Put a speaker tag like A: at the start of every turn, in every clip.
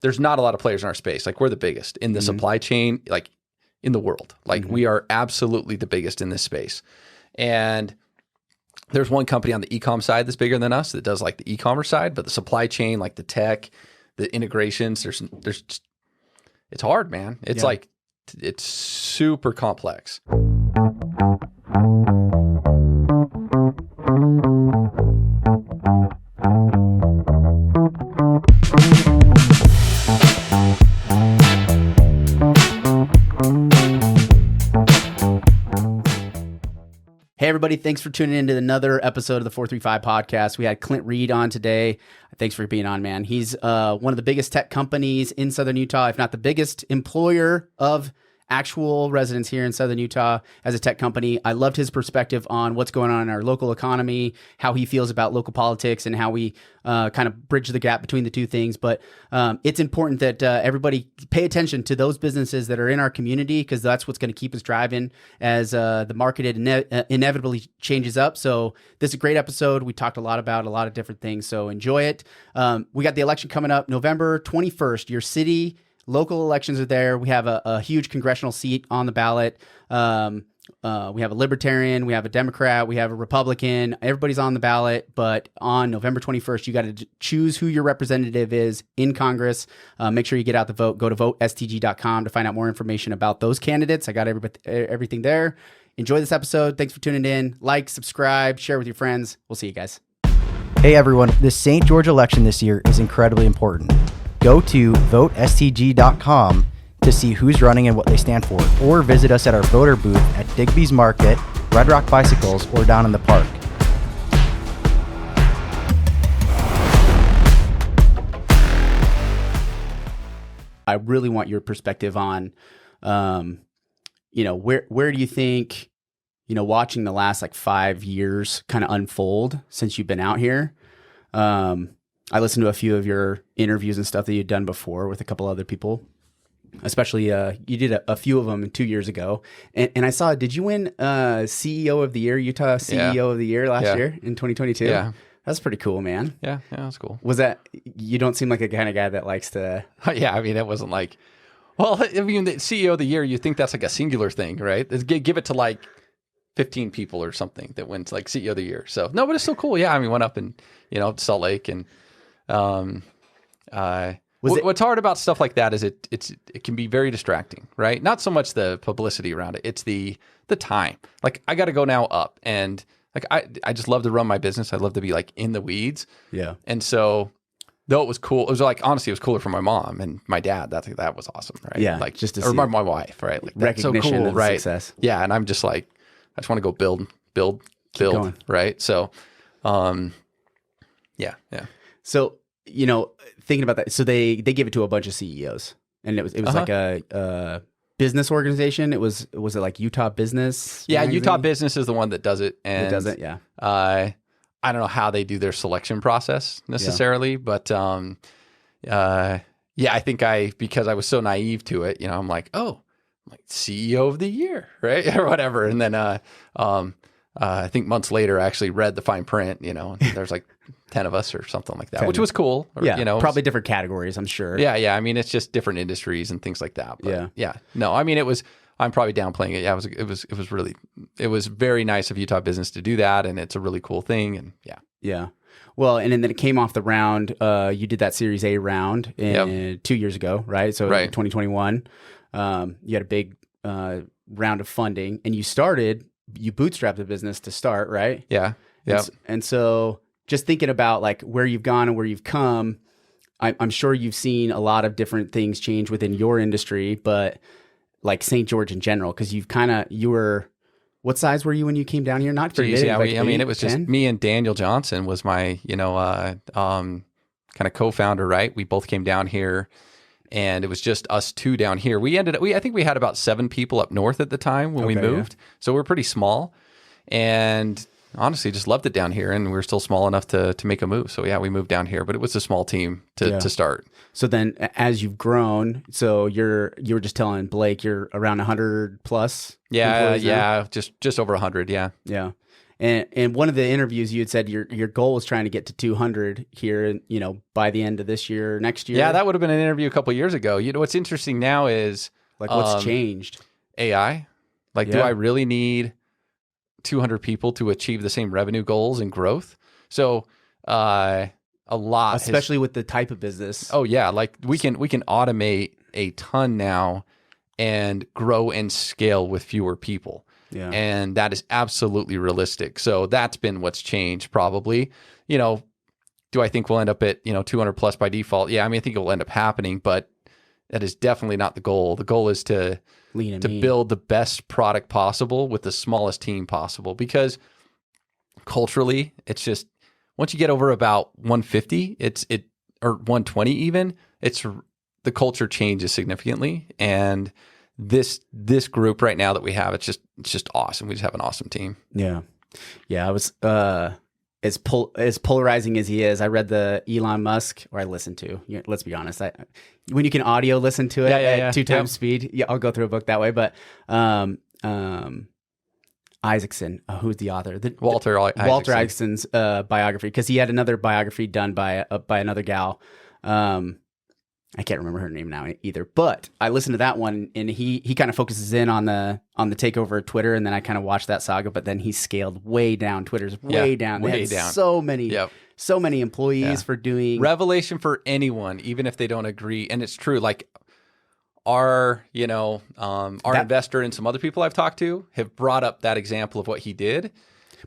A: there's not a lot of players in our space. Like we're the biggest in the supply chain, like in the world. Like we are absolutely the biggest in this space. And there's one company on the e-com side that's bigger than us that does like the e-commerce side, but the supply chain, like the tech, the integrations, there's just, it's hard, man. It's like, it's super complex.
B: Hey, everybody. Thanks for tuning into another episode of the 435 podcast. We had Clint Reid on today. Thanks for being on, man. He's one of the biggest tech companies in Southern Utah, if not the biggest employer of actual residents here in Southern Utah as a tech company. I loved his perspective on what's going on in our local economy, how he feels about local politics, and how we kind of bridge the gap between the two things. But it's important that everybody pay attention to those businesses that are in our community, because that's what's going to keep us driving as the market inevitably changes up. So this is a great episode. We talked a lot about a lot of different things, so enjoy it. We got the election coming up November 21st. Your city local elections are there. We have a huge congressional seat on the ballot. We have a Libertarian, we have a Democrat, we have a Republican. Everybody's on the ballot, but on November 21st, you got to choose who your representative is in Congress. Make sure you get out the vote. Go to VoteSTG.com to find out more information about those candidates. I got everything there. Enjoy this episode. Thanks for tuning in. Like, subscribe, share with your friends. We'll see you guys.
C: Hey everyone, the St. George election this year is incredibly important. Go to VoteSTG.com to see who's running and what they stand for, or visit us at our voter booth at Digby's Market, Red Rock Bicycles, or down in the park.
B: I really want your perspective on, where do you think, watching the last like 5 years kind of unfold since you've been out here? I listened to a few of your interviews and stuff that you'd done before with a couple other people, especially you did a few of them 2 years ago. And I saw, did you win CEO of the Year, Utah CEO of the Year last year in 2022?
A: Yeah.
B: That's pretty cool, man.
A: Yeah, that's cool.
B: Was that, you don't seem like a kind of guy that likes to...
A: Yeah, I mean, it wasn't like, well, I mean, the CEO of the Year, you think that's like a singular thing, right? Give it to like 15 people or something that wins like CEO of the Year. So, no, but it's still cool. Yeah, I mean, went up in, Salt Lake and... what's hard about stuff like that is it can be very distracting, right? Not so much the publicity around it. It's the time. Like I got to go now up, and like I just love to run my business. I love to be like in the weeds. Yeah. And so though it was cool, it was like, honestly, it was cooler for my mom and my dad. That was awesome, right?
B: Yeah.
A: Like
B: just to
A: or
B: see
A: my wife, right? Like that's so
B: recognition
A: cool,
B: of
A: right?
B: success.
A: Yeah. And I'm just like, I just want to go build,
B: going.
A: right? So, yeah.
B: So, thinking about that, so they give it to a bunch of CEOs, and it was like a business organization. Was it like Utah Business?
A: Yeah,
B: magazine?
A: Utah Business is the one that does it. And
B: it does it, yeah.
A: I don't know how they do their selection process necessarily, but I think because I was so naive to it, I'm like, oh, I'm like CEO of the Year, right? Or whatever. And then I think months later I actually read the fine print, and there's like 10 of us or something like that, which was cool. Or,
B: probably different categories, I'm sure.
A: Yeah. I mean, it's just different industries and things like that. But yeah. No, I mean, I'm probably downplaying it. Yeah, it was very nice of Utah Business to do that, and it's a really cool thing. And
B: yeah. Well, and then it came off the round. You did that Series A round 2 years ago, right? So 2021, you had a big round of funding, and you bootstrapped the business to start, right?
A: Yeah.
B: And so just thinking about like where you've gone and where you've come, I'm sure you've seen a lot of different things change within your industry, but like St. George in general, because what size were you when you came down here? Not very big.
A: Yeah,
B: like
A: it was 10? Just me and Daniel Johnson was my, kind of co-founder, right? We both came down here, and it was just us two down here. I think we had about 7 people up north at the time when we moved. Yeah. So we're pretty small, and honestly just loved it down here, and we were still small enough to make a move. So yeah, we moved down here, but it was a small team to start.
B: So then as you've grown, so you were just telling Blake you're around 100 plus.
A: Yeah. Just over 100. Yeah.
B: Yeah. And one of the interviews you had said your goal was trying to get to 200 here, by the end of this year, or next year.
A: Yeah, that would have been an interview a couple of years ago. What's interesting now is
B: like what's changed?
A: AI. Like, do I really need 200 people to achieve the same revenue goals and growth? So a lot,
B: especially with the type of business.
A: Oh yeah, like we can automate a ton now and grow and scale with fewer people.
B: Yeah.
A: And that is absolutely realistic. So that's been what's changed probably. Do I think we'll end up at, 200 plus by default? Yeah, I think it will end up happening, but that is definitely not the goal. The goal is to build the best product possible with the smallest team possible, because culturally, it's just once you get over about 150, or 120 even, the culture changes significantly. And this group right now that we have, it's just awesome. We just have an awesome team.
B: Yeah. I was as polarizing as he is. I read the Elon Musk, or I listened to. Let's be honest. When you can audio listen to it at 2 times speed, I'll go through a book that way. But Isaacson, who's the author?
A: Walter
B: Isaacson's biography, because he had another biography done by another gal. I can't remember her name now either, but I listened to that one, and he kind of focuses in on the takeover of Twitter, and then I kind of watched that saga. But then he scaled way down. Twitter's way down. Way down. So many employees for doing
A: revelation for anyone, even if they don't agree. And it's true. Like our investor and some other people I've talked to have brought up that example of what he did.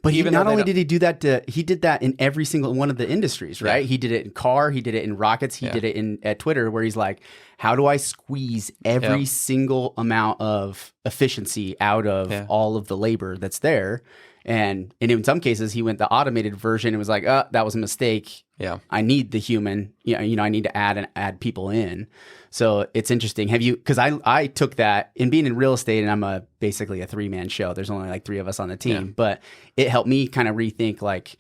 B: But not only did he do that, he did that in every single one of the industries, right? Yeah. He did it in car, he did it in rockets, he did it at Twitter, where he's like, how do I squeeze every single amount of efficiency out of all of the labor that's there? And in some cases, he went the automated version and was like, that was a mistake.
A: Yeah,
B: I need the human. I need to add people in. So it's interesting. Because I took that in being in real estate, and I'm basically a 3-man show. There's only like 3 of us on the team, but it helped me kind of rethink, like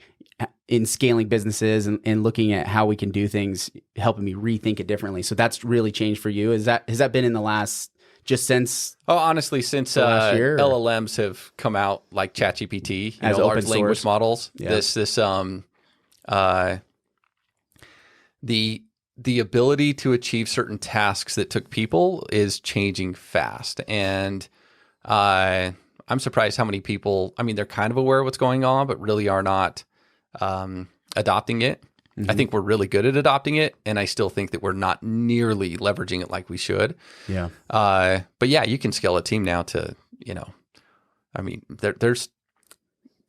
B: in scaling businesses and looking at how we can do things, helping me rethink it differently. So that's really changed for you. Has that been in the last? Just since?
A: Oh, honestly, since
B: last year,
A: LLMs have come out, like ChatGPT,
B: as
A: large language
B: source
A: models. Yeah. The ability to achieve certain tasks that took people is changing fast, and I'm surprised how many people. They're kind of aware of what's going on, but really are not adopting it. Mm-hmm. I think we're really good at adopting it, and I still think that we're not nearly leveraging it like we should.
B: Yeah.
A: But yeah, you can scale a team now to,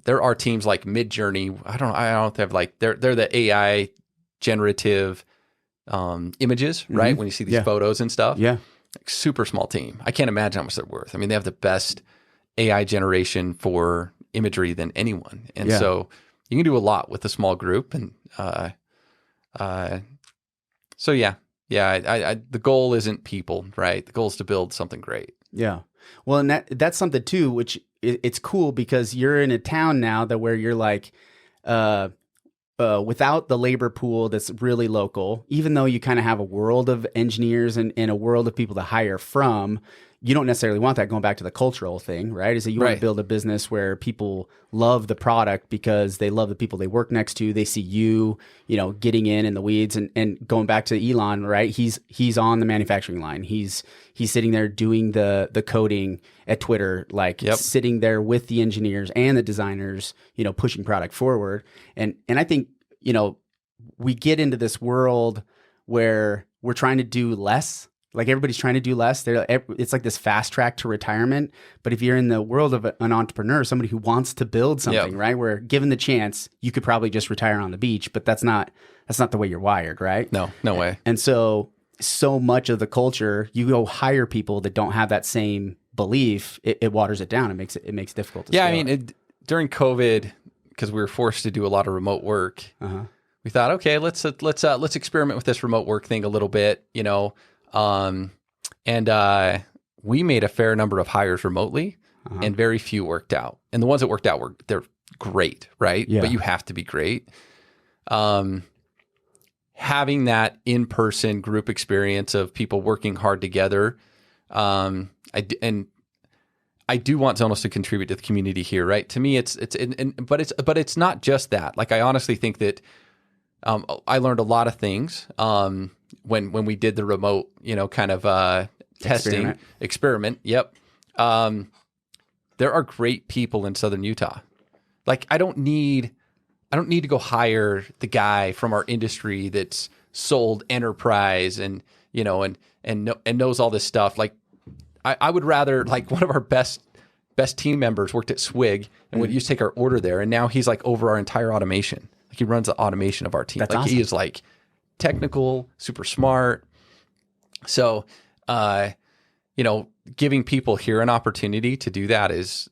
A: there are teams like Midjourney. I don't know if they have like they're the AI generative images, right? Mm-hmm. When you see these photos and stuff.
B: Yeah.
A: Like, super small team. I can't imagine how much they're worth. They have the best AI generation for imagery than anyone, and so you can do a lot with a small group. And the goal isn't people, right? The goal is to build something great.
B: Yeah. Well, and that's something too, which it's cool, because you're in a town now where you're like, without the labor pool that's really local, even though you kind of have a world of engineers and a world of people to hire from, you don't necessarily want that. Going back to the cultural thing, right? Is that you want to build a business where people love the product because they love the people they work next to. They see you, getting in the weeds, and going back to Elon, right? He's on the manufacturing line. He's sitting there doing the coding at Twitter, sitting there with the engineers and the designers, pushing product forward. And I think, we get into this world where we're trying to do less. Like, everybody's trying to do less. It's like this fast track to retirement. But if you're in the world of an entrepreneur, somebody who wants to build something, right? Where given the chance, you could probably just retire on the beach, but that's not the way you're wired, right?
A: No way.
B: And so much of the culture, you go hire people that don't have that same belief. It waters it down. It makes it difficult to scale.
A: During COVID, because we were forced to do a lot of remote work, we thought, okay, let's experiment with this remote work thing a little bit, we made a fair number of hires remotely, and very few worked out. And the ones that worked out they're great, right? Yeah. But you have to be great. Having that in-person group experience of people working hard together, I I do want Zonos to contribute to the community here, right? To me, but it's not just that. Like, I honestly think that I learned a lot of things when we did the remote, kind of testing experiment. Yep. There are great people in Southern Utah. Like, I don't need to go hire the guy from our industry that's sold enterprise and knows all this stuff. Like, I would rather, like, one of our best team members worked at Swig and would used to take our order there, and now he's like over our entire automation. Like, he runs the automation of our team.
B: That's
A: like
B: awesome.
A: He is like technical, super smart. So, giving people here an opportunity to do that is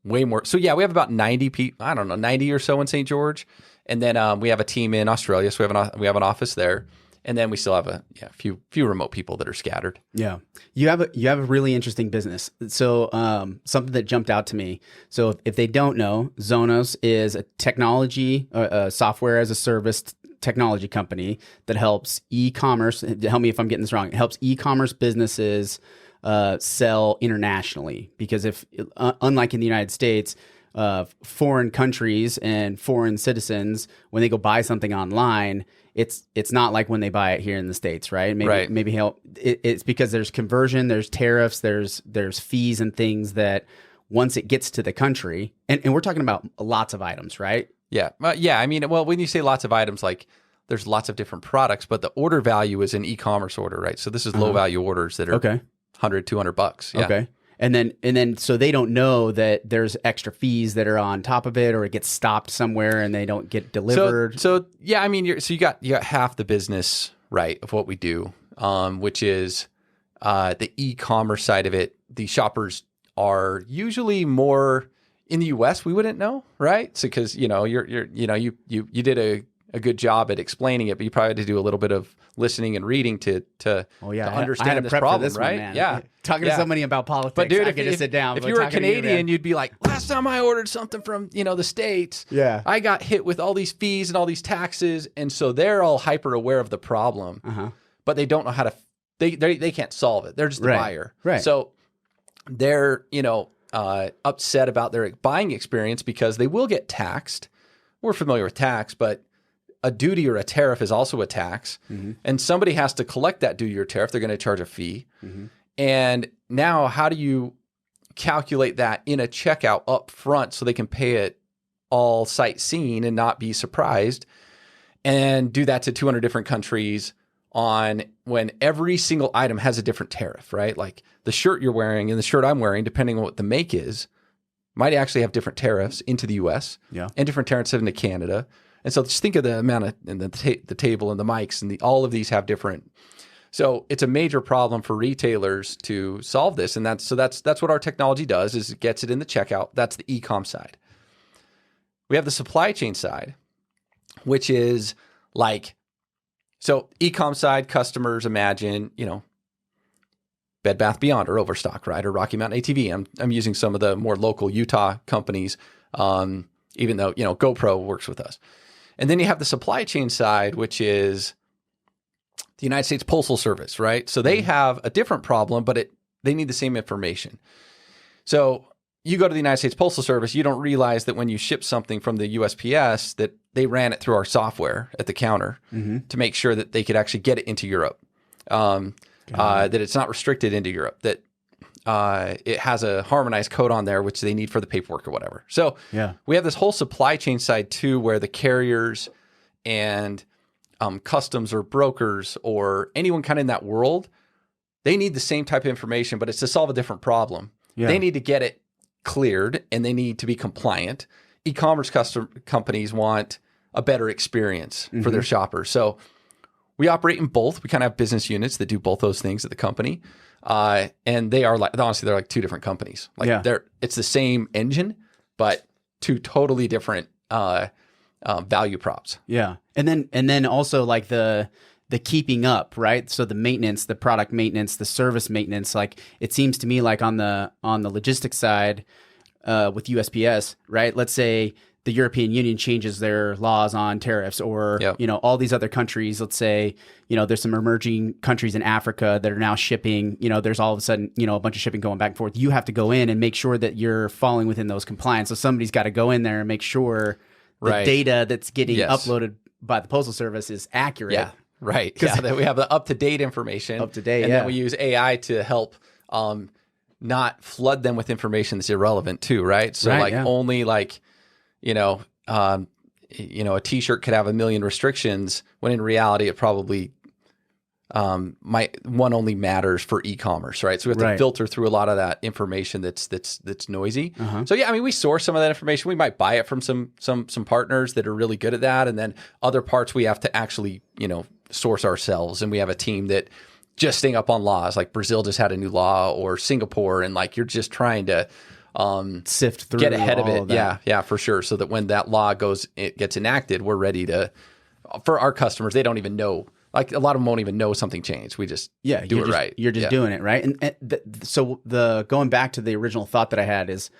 A: way more. So yeah, we have about 90 people. I don't know, 90 or so in St. George, and then we have a team in Australia. So we have an office there. And then we still have a few remote people that are scattered.
B: Yeah, you have a really interesting business. So something that jumped out to me. So if they don't know, Zonos is a technology, software as a service technology company that helps e-commerce. Help me if I'm getting this wrong. It helps e-commerce businesses sell internationally, because unlike in the United States, foreign countries and foreign citizens, when they go buy something online, it's not like when they buy it here in the States, right? Maybe help. It's because there's conversion, there's tariffs, there's fees and things that once it gets to the country, and we're talking about lots of items, right?
A: Yeah. I mean, well, when you say lots of items, like, there's lots of different products, but the order value is an e-commerce order, right? So this is low value orders that are $100, $200. Yeah.
B: Okay. And then, so they don't know that there's extra fees that are on top of it, or it gets stopped somewhere and they don't get delivered.
A: So yeah, I mean, you got half the business, right, of what we do, which is the e-commerce side of it. The shoppers are usually more in the U.S. We wouldn't know, right? So because you did a good job at explaining it, but you probably had to do a little bit of listening and reading to understand this problem, right?
B: Man.
A: Yeah,
B: talking to somebody about politics.
A: But dude,
B: I get to sit down.
A: If you were a Canadian, you'd be like, last time I ordered something from the States, I got hit with all these fees and all these taxes, and so they're all hyper aware of the problem, but they don't know how to. They can't solve it. They're just the buyer,
B: right?
A: So they're upset about their buying experience because they will get taxed. We're familiar with tax, but a duty or a tariff is also a tax, and somebody has to collect that duty or tariff. They're going to charge a fee. And now how do you calculate that in a checkout up front so they can pay it all sight seen and not be surprised, and do that to 200 different countries when every single item has a different tariff, right? Like the shirt you're wearing and the shirt I'm wearing, depending on what the make is, might actually have different tariffs into the US and different tariffs into Canada. And so just think of the amount of, and the table and the mics and all of these have different. So it's a major problem for retailers to solve this. And that's what our technology does, is it gets it in the checkout. That's the e-com side. We have the supply chain side, which is like, so e-com side, customers imagine, Bed Bath Beyond or Overstock, right? Or Rocky Mountain ATV. I'm using some of the more local Utah companies, even though, GoPro works with us. And then you have the supply chain side, which is the United States Postal Service, right? So they have a different problem, but they need the same information. So you go to the United States Postal Service, you don't realize that when you ship something from the USPS that they ran it through our software at the counter to make sure that they could actually get it into Europe, that it's not restricted into Europe, that it has a harmonized code on there, which they need for the paperwork or whatever. So we have this whole supply chain side too, where the carriers and customs or brokers or anyone kind of in that world, they need the same type of information, but it's to solve a different problem. They need to get it cleared and they need to be compliant. E-commerce companies want a better experience for their shoppers. So we operate in both. We kind of have business units that do both those things at the company. And they are honestly, they're like two different companies. It's the same engine, but two totally different value props. Yeah.
B: And then also like the keeping up, right? So the maintenance, the product maintenance, the service maintenance, like it seems to me like on the logistics side, with USPS, right? Let's say the European Union changes their laws on tariffs, or
A: Yep.
B: all these other countries, let's say, there's some emerging countries in Africa that are now shipping, there's all of a sudden, a bunch of shipping going back and forth. You have to go in and make sure that you're falling within those compliance. So somebody's got to go in there and make sure the
A: Right.
B: data that's getting
A: Yes.
B: uploaded by the Postal Service is accurate.
A: Yeah. Right. Yeah. That we have the up-to-date information.
B: Up-to-date,
A: and
B: yeah.
A: then we use AI to help not flood them with information that's irrelevant too, right? So
B: Right, yeah.
A: only a t-shirt could have 1 million restrictions when in reality it probably one only matters for e-commerce, right? So we have to
B: Right.
A: filter through a lot of that information that's noisy.
B: Uh-huh.
A: So yeah, I mean, we source some of that information. We might buy it from some partners that are really good at that, and then other parts we have to actually source ourselves. And we have a team that just staying up on laws, like Brazil just had a new law, or Singapore, and like you're just trying to
B: Sift through,
A: get ahead of
B: all
A: it.
B: that.
A: Yeah, for sure. So that when that law gets enacted, we're ready to. For our customers, they don't even know. Like a lot of them won't even know something changed. We just do it right.
B: You're just doing it right. So going back to the original thought that I had is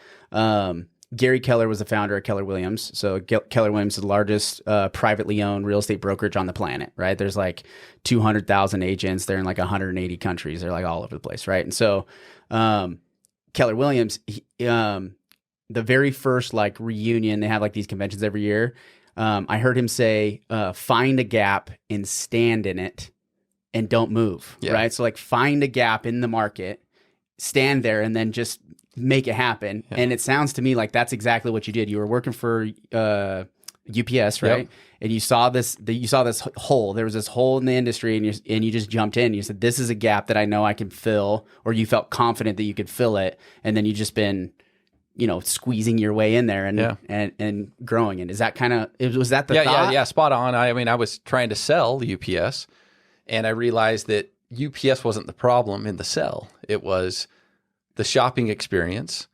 B: Gary Keller was the founder of Keller Williams. So Keller Williams is the largest privately owned real estate brokerage on the planet, right? There's like 200,000 agents. They're in like 180 countries. They're like all over the place, right? And so Keller Williams, the very first like reunion, they have like these conventions every year. I heard him say, find a gap and stand in it and don't move, right? So like find a gap in the market, stand there, and then just make it happen. Yeah. And it sounds to me like that's exactly what you did. You were working for UPS, right? Yep. And you saw this hole. There was this hole in the industry, and you just jumped in. You said, this is a gap that I know I can fill, or you felt confident that you could fill it. And then you just been squeezing your way in there and growing. And is that was that the thought?
A: Yeah, spot on. I mean, I was trying to sell UPS, and I realized that UPS wasn't the problem in the sell. It was the shopping experience.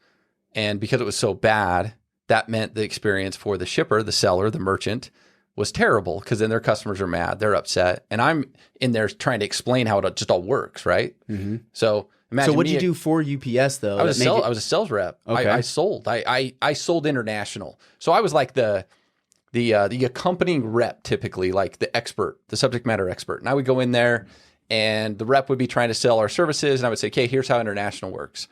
A: And because it was so bad, that meant the experience for the shipper, the seller, the merchant was terrible, because then their customers are mad, they're upset. And I'm in there trying to explain how it just all works, right?
B: Mm-hmm.
A: So imagine.
B: So what did you do for UPS though?
A: I was a sales rep.
B: Okay.
A: I sold. I sold international. So I was like the accompanying rep, typically, like the expert, the subject matter expert. And I would go in there, and the rep would be trying to sell our services, and I would say, okay, here's how international works.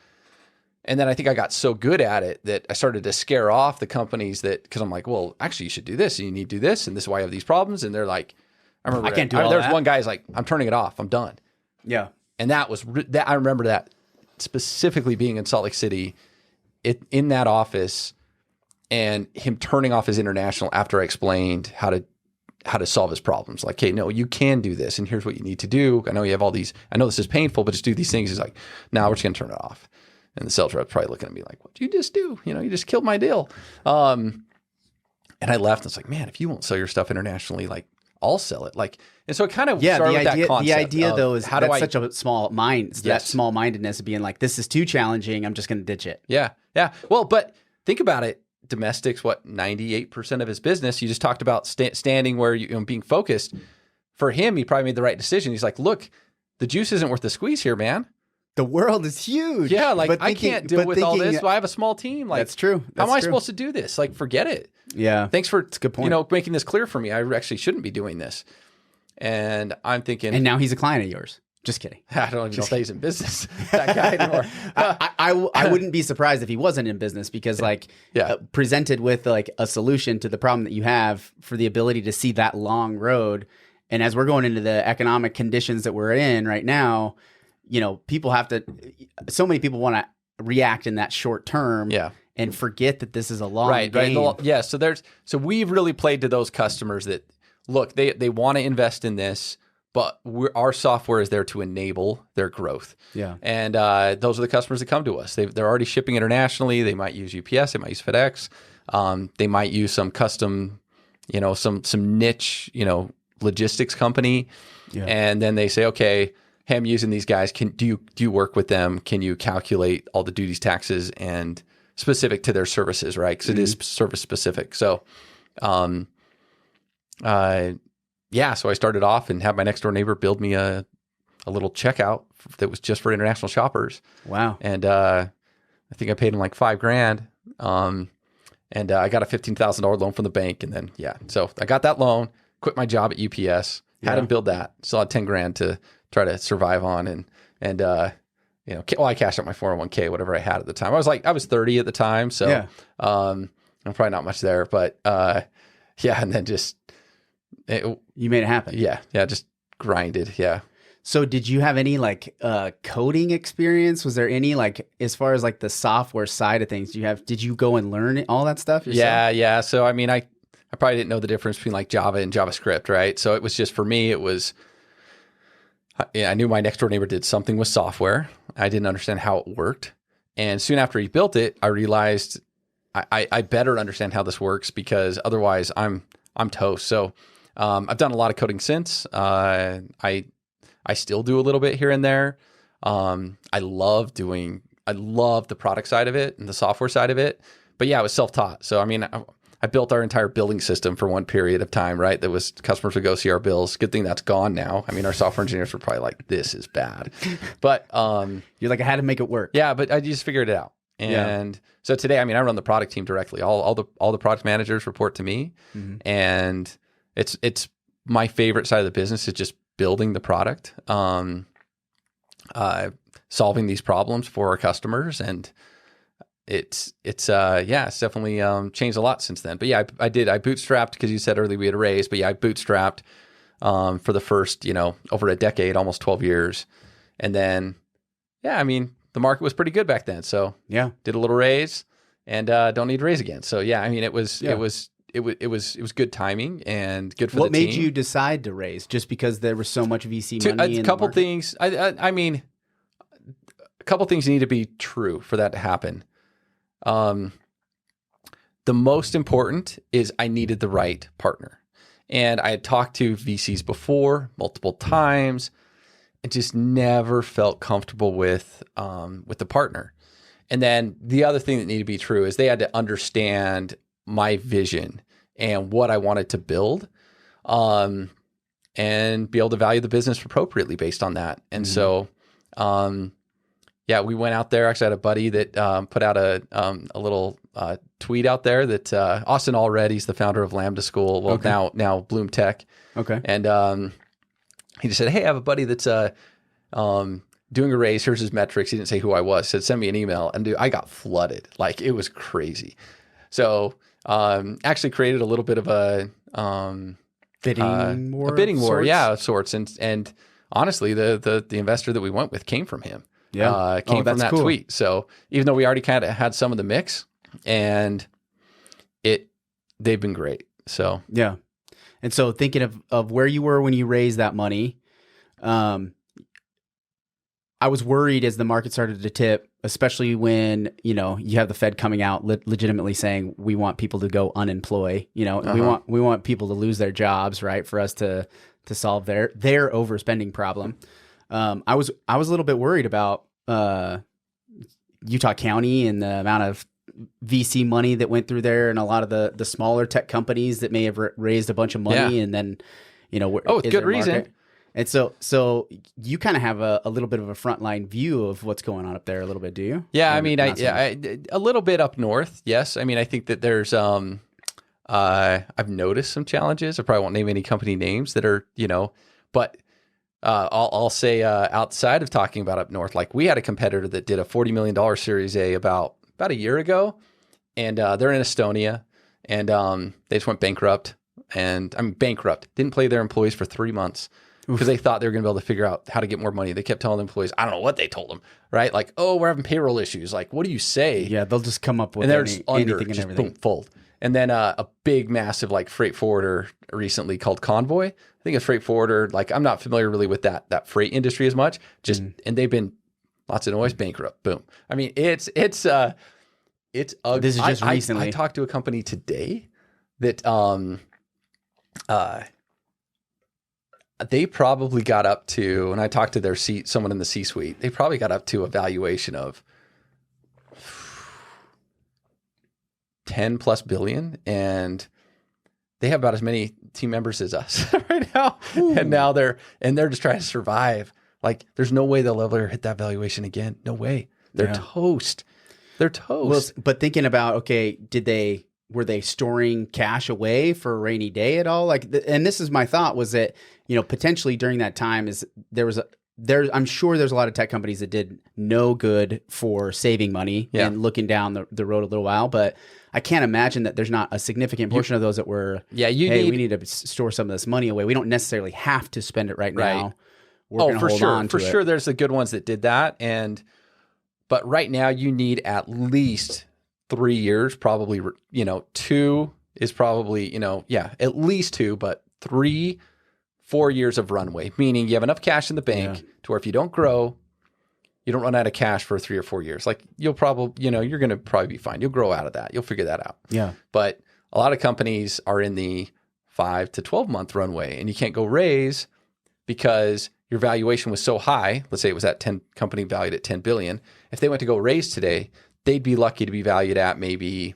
A: And then I think I got so good at it that I started to scare off the companies because I'm like, well, actually you should do this, and you need to do this, and this is why I have these problems. And they're like, I remember
B: I can't do all that.
A: There's one guy's like, I'm turning it off. I'm done.
B: Yeah.
A: And that was I remember that specifically being in Salt Lake City, in that office, and him turning off his international after I explained how to solve his problems. Like, hey, no, you can do this, and here's what you need to do. I know you have all these. I know this is painful, but just do these things. He's like, no, we're just gonna turn it off. And the sales rep's probably looking at me like, what'd you just do? You just killed my deal. And I left, and it's like, man, if you won't sell your stuff internationally, like, I'll sell it. Like, and so it kind of started with that concept.
B: The idea though is
A: how do I
B: such a small mind, that small mindedness of being like, this is too challenging, I'm just going to ditch it.
A: Yeah. Well, but think about it. Domestic's 98% of his business. You just talked about standing where being focused. For him, he probably made the right decision. He's like, look, the juice isn't worth the squeeze here, man.
B: The world is huge.
A: Yeah, like I can't deal with all this. I have a small team. Like,
B: that's true.
A: How am I supposed to do this? Like, forget it.
B: Yeah.
A: Thanks for
B: that's a good point.
A: Making this clear for me. I actually shouldn't be doing this. And I'm thinking.
B: And now he's a client of yours. Just kidding.
A: I don't even know if he's in business. That guy anymore.
B: I wouldn't be surprised if he wasn't in business, because presented with like a solution to the problem that you have, for the ability to see that long road. And as we're going into the economic conditions that we're in right now, people have to, so many people want to react in that short term and forget that this is a long game.
A: Right. Yeah. So we've really played to those customers that, look, they want to invest in this, but our software is there to enable their growth.
B: Yeah.
A: And those are the customers that come to us. They're already shipping internationally. They might use UPS. They might use FedEx. They might use some custom, some niche, logistics company. Yeah. And then they say, okay, hey, I'm using these guys. Do you work with them? Can you calculate all the duties, taxes, and specific to their services, right? Because it is service specific. So, so I started off and had my next door neighbor build me a little checkout that was just for international shoppers.
B: Wow.
A: And I think I paid him like $5,000. And I got a $15,000 loan from the bank. And then, so I got that loan, quit my job at UPS, had him build that. Still had 10 grand to try to survive on. And I cashed out my 401k, whatever I had at the time. I was 30 at the time. So, I'm probably not much there, but, and then
B: you made it happen.
A: Yeah. Just grinded. Yeah.
B: So did you have any like coding experience? Was there any like as far as like the software side of things? Did you go and learn all that stuff yourself?
A: Yeah. So I mean, I probably didn't know the difference between like Java and JavaScript, right? So it was just for me, it was I knew my next door neighbor did something with software. I didn't understand how it worked. And soon after he built it, I realized I better understand how this works because otherwise I'm toast. So I've done a lot of coding since. I still do a little bit here and there. I love the product side of it and the software side of it. But yeah, it was self-taught. So I mean, I built our entire billing system for one period of time, right? That was customers would go see our bills. Good thing that's gone now. I mean, our software engineers were probably like, this is bad. But
B: you're like, I had to make it work.
A: Yeah, but I just figured it out. And so today, I mean, I run the product team directly. All the product managers report to me. Mm-hmm. And it's my favorite side of the business is just building the product, solving these problems for our customers. And it's definitely changed a lot since then. But yeah, I bootstrapped because you said earlier we had a raise, but yeah, I bootstrapped for the first, over a decade, almost 12 years. And then, I mean, the market was pretty good back then. So did a little raise and don't need to raise again. So yeah, I mean, it was good timing and good for the team.
B: What made you decide to raise? Just because there was so much VC money in
A: a couple things. I mean, a couple things need to be true for that to happen. The most important is I needed the right partner. And I had talked to VCs before multiple times and just never felt comfortable with the partner. And then the other thing that needed to be true is they had to understand my vision and what I wanted to build, and be able to value the business appropriately based on that. And so, we went out there. Actually, I had a buddy that put out a little tweet out there that Austin Allred, he's the founder of Lambda School. Well, now Bloom Tech.
B: Okay.
A: And he just said, "Hey, I have a buddy that's doing a raise. Here's his metrics." He didn't say who I was. Said, "Send me an email." And dude, I got flooded. Like it was crazy. So actually created a little bit of a
B: bidding war.
A: A bidding war, of sorts. And honestly, the investor that we went with came from him.
B: Yeah.
A: Came from that tweet. So even though we already kind of had some of the mix, and they've been great. So
B: yeah. And so thinking of where you were when you raised that money, I was worried as the market started to tip, especially when, you have the Fed coming out legitimately saying we want people to go unemployed. We want people to lose their jobs, right? For us to solve their overspending problem. I was a little bit worried about Utah County and the amount of VC money that went through there, and a lot of the smaller tech companies that may have raised a bunch of money, and then
A: with good reason.
B: And so you kind of have a little bit of a frontline view of what's going on up there a little bit, do you?
A: Yeah, I mean, a little bit up north. Yes, I mean, I think that there's I've noticed some challenges. I probably won't name any company names that are but I'll say outside of talking about up north, like we had a competitor that did a $40 million Series A about a year ago, and they're in Estonia, and they just went bankrupt. And I'm bankrupt. Didn't pay their employees for 3 months because they thought they were going to be able to figure out how to get more money. They kept telling the employees, I don't know what they told them, right? Like, oh, we're having payroll issues. Like, what do you say?
B: Yeah, they'll just come up with
A: and they're just under,
B: anything and
A: just
B: everything.
A: Boom, fold. And then a big, massive like freight forwarder recently called Convoy. I think a freight forwarder, like I'm not familiar really with that freight industry as much. And they've been lots of noise, bankrupt. Boom. I mean, it's ugly.
B: This is just recently.
A: I talked to a company today that they probably got up to, and I talked to someone in the C-suite, they probably got up to a valuation of 10 plus billion, and they have about as many team members as us right now. Ooh. And now they're just trying to survive. Like there's no way they'll ever hit that valuation again. No way. They're toast. They're toast.
B: Well, but thinking about, okay, did they were they storing cash away for a rainy day at all? Like, and this is my thought, was that, potentially during that time I'm sure there's a lot of tech companies that did no good for saving money and looking down the road a little while, but I can't imagine that there's not a significant portion of those that were, we need to store some of this money away. We don't necessarily have to spend it right now. We're
A: for sure. There's the good ones that did that. But right now you need at least 3 years, probably, 2 is probably, at least 2, but 3-4 years of runway, meaning you have enough cash in the bank to where if you don't grow, you don't run out of cash for 3 or 4 years. Like you'll probably, you're going to probably be fine. You'll grow out of that. You'll figure that out. Yeah. But a lot of companies are in the 5 to 12 month runway, and you can't go raise because your valuation was so high. Let's say it was at company valued at 10 billion. If they went to go raise today, they'd be lucky to be valued at maybe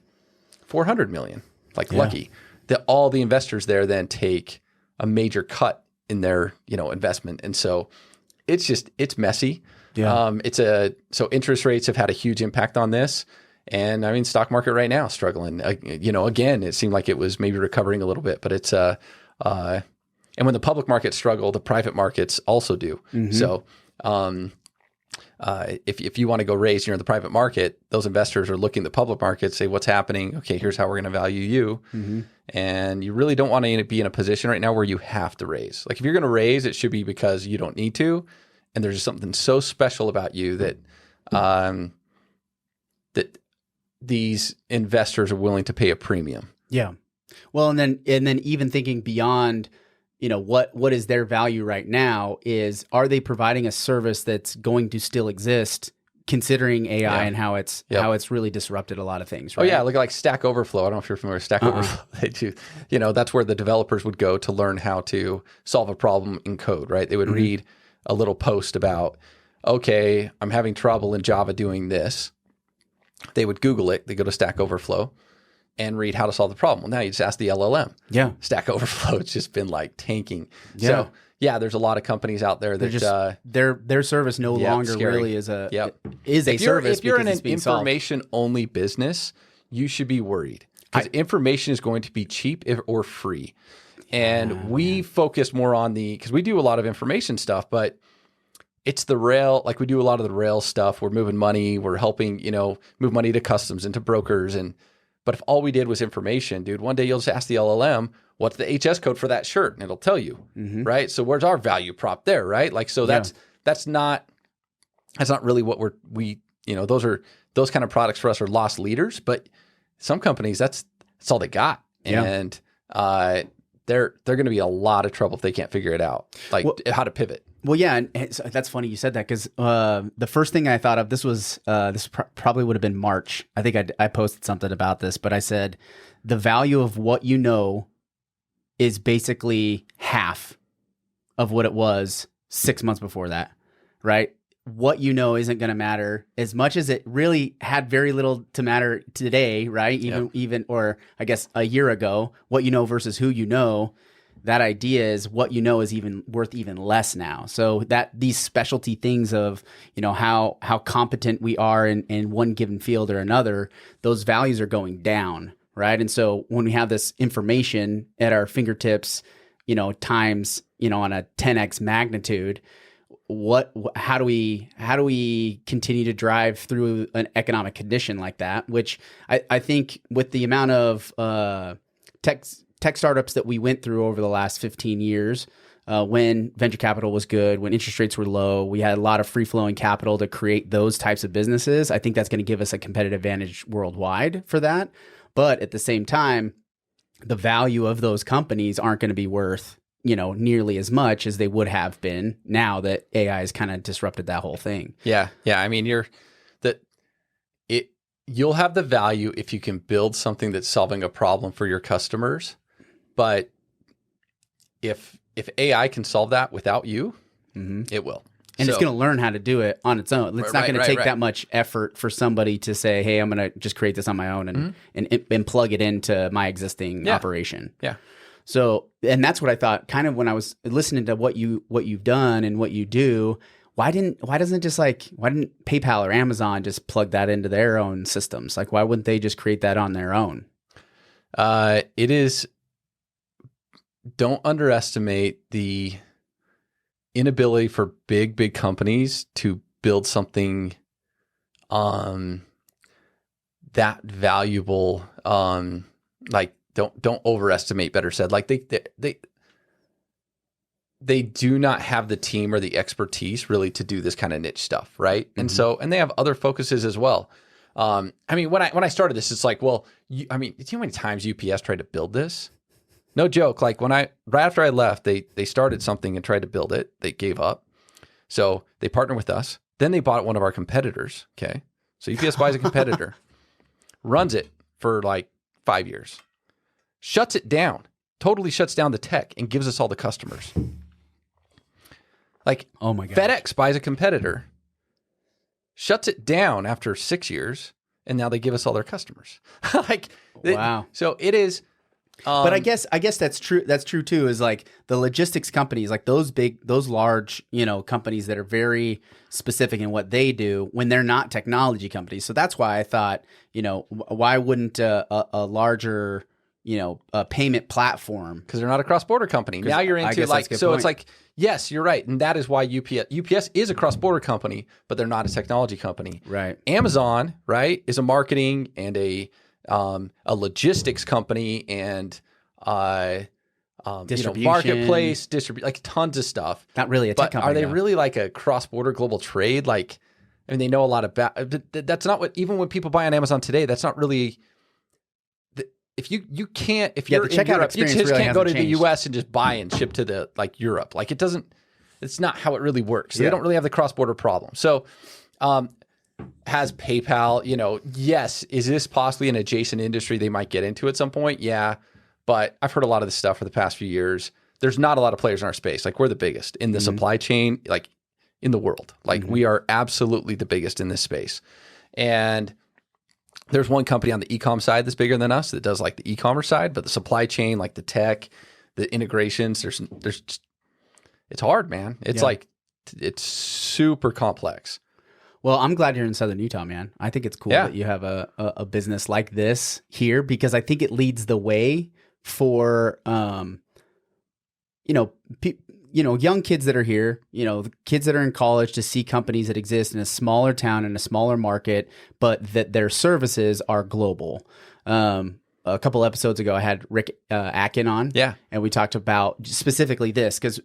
A: 400 million, lucky. That all the investors there then take a major cut in their, investment. And so it's messy. Yeah. So interest rates have had a huge impact on this. And I mean, stock market right now struggling, again, it seemed like it was maybe recovering a little bit, but it's, and when the public markets struggle, the private markets also do. Mm-hmm. So, if you want to go raise, you're in the private market, those investors are looking at the public market, say, what's happening? Okay, here's how we're going to value you. Mm-hmm. And you really don't want to be in a position right now where you have to raise. Like if you're going to raise, it should be because you don't need to. And there's something so special about you that, that these investors are willing to pay a premium.
B: Yeah. Well, and then even thinking beyond, what is their value right now is, are they providing a service that's going to still exist considering AI and how it's really disrupted a lot of things, right?
A: Oh yeah, look like Stack Overflow. I don't know if you're familiar with Stack Overflow. They do, that's where the developers would go to learn how to solve a problem in code, right? They would read a little post about, okay, I'm having trouble in Java doing this. They would Google it. They go to Stack Overflow and read how to solve the problem. Well, now you just ask the LLM. Yeah. Stack Overflow, it's just been tanking. Yeah. So there's a lot of companies out there that just,
B: their service no longer really is a service.
A: If you're in an information only business, you should be worried because information is going to be cheap or free. And we focus more on because we do a lot of information stuff, but it's the rail, we do a lot of the rail stuff. We're moving money. We're helping, move money to customs and to brokers. But if all we did was information, dude, one day you'll just ask the LLM, what's the HS code for that shirt? And it'll tell you, right? So where's our value prop there, right? That's not really what those kind of products for us are lost leaders. But some companies, that's all they got. And they're going to be a lot of trouble if they can't figure it out, how to pivot.
B: Well, yeah, and that's funny you said that because the first thing I thought of, this probably would have been March. I think I posted something about this, but I said the value of what you know is basically half of what it was 6 months before that, right? What you know isn't going to matter as much as it really had very little to matter today, right? Even or I guess a year ago, what you know versus who you know. That idea is what you know is even worth even less now. So that these specialty things of, how competent we are in one given field or another, those values are going down, right? And so when we have this information at our fingertips, times, on a 10x magnitude, how do we continue to drive through an economic condition like that? Which I think with the amount of tech startups that we went through over the last 15 years, when venture capital was good, when interest rates were low, we had a lot of free-flowing capital to create those types of businesses. I think that's going to give us a competitive advantage worldwide for that. But at the same time, the value of those companies aren't going to be worth, nearly as much as they would have been now that AI has kind of disrupted that whole thing.
A: Yeah. Yeah. I mean, you'll have the value if you can build something that's solving a problem for your customers. But if AI can solve that without you, it will.
B: And it's going to learn how to do it on its own. It's not going to take that much effort for somebody to say, hey, I'm going to just create this on my own and plug it into my existing operation. Yeah. So, and that's what I thought kind of when I was listening to what you've done and what you do. Why didn't PayPal or Amazon just plug that into their own systems? Why wouldn't they just create that on their own?
A: It is. Don't underestimate the inability for big companies to build something that valuable. Like don't overestimate, better said. Like they do not have the team or the expertise really to do this kind of niche stuff, right? Mm-hmm. And they have other focuses as well. I mean, when I started this, it's like, well, do you know how many times UPS tried to build this? No joke. Like right after I left, they started something and tried to build it. They gave up. So they partnered with us. Then they bought one of our competitors. Okay. So UPS buys a competitor, runs it for like 5 years, shuts it down, totally shuts down the tech and gives us all the customers. Like, oh my God, FedEx buys a competitor, shuts it down after 6 years, and now they give us all their customers. Wow. So it is.
B: But I guess that's true. That's true too. Is like the logistics companies, like those large, companies that are very specific in what they do when they're not technology companies. So that's why I thought, why wouldn't a larger, a payment platform?
A: Because they're not a cross-border company. Now you're into like, so point. It's like, yes, you're right. And that is why UPS is a cross-border company, but they're not a technology company.
B: Right.
A: Amazon, right, is a marketing and a logistics company and marketplace, like tons of stuff.
B: Not really a tech company.
A: Are they really like a cross-border global trade? Like, I mean, they know a lot about. That's not what. Even when people buy on Amazon today, that's not really. If you can't, if you're in Europe, you just really can't go to the US and just buy and ship to the like Europe. Like it doesn't. It's not how it really works. They don't really have the cross-border problem. So. Has PayPal, yes, is this possibly an adjacent industry they might get into at some point? Yeah, but I've heard a lot of this stuff for the past few years. There's not a lot of players in our space. Like we're the biggest in the supply chain, like in the world. Like we are absolutely the biggest in this space. And there's one company on the e-com side that's bigger than us that does like the e-commerce side, but the supply chain, like the tech, the integrations, there's it's hard, man. It's like, it's super complex.
B: Well, I'm glad you're in Southern Utah, man. I think it's cool that you have a business like this here because I think it leads the way for, young kids that are here, the kids that are in college to see companies that exist in a smaller town in a smaller market, but that their services are global. A couple episodes ago, I had Rick Atkin on, and we talked about specifically this because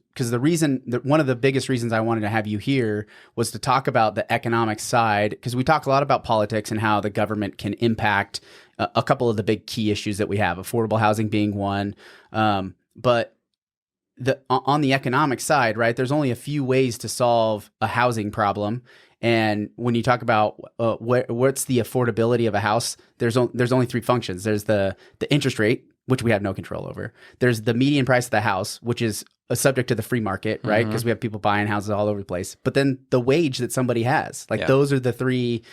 B: one of the biggest reasons I wanted to have you here was to talk about the economic side because we talk a lot about politics and how the government can impact a couple of the big key issues that we have, affordable housing being one, but on the economic side, right? There's only a few ways to solve a housing problem. And when you talk about what's the affordability of a house, there's only three functions. There's the interest rate, which we have no control over. There's the median price of the house, which is a subject to the free market, right? Because we have people buying houses all over the place. But then the wage that somebody has, those are the three,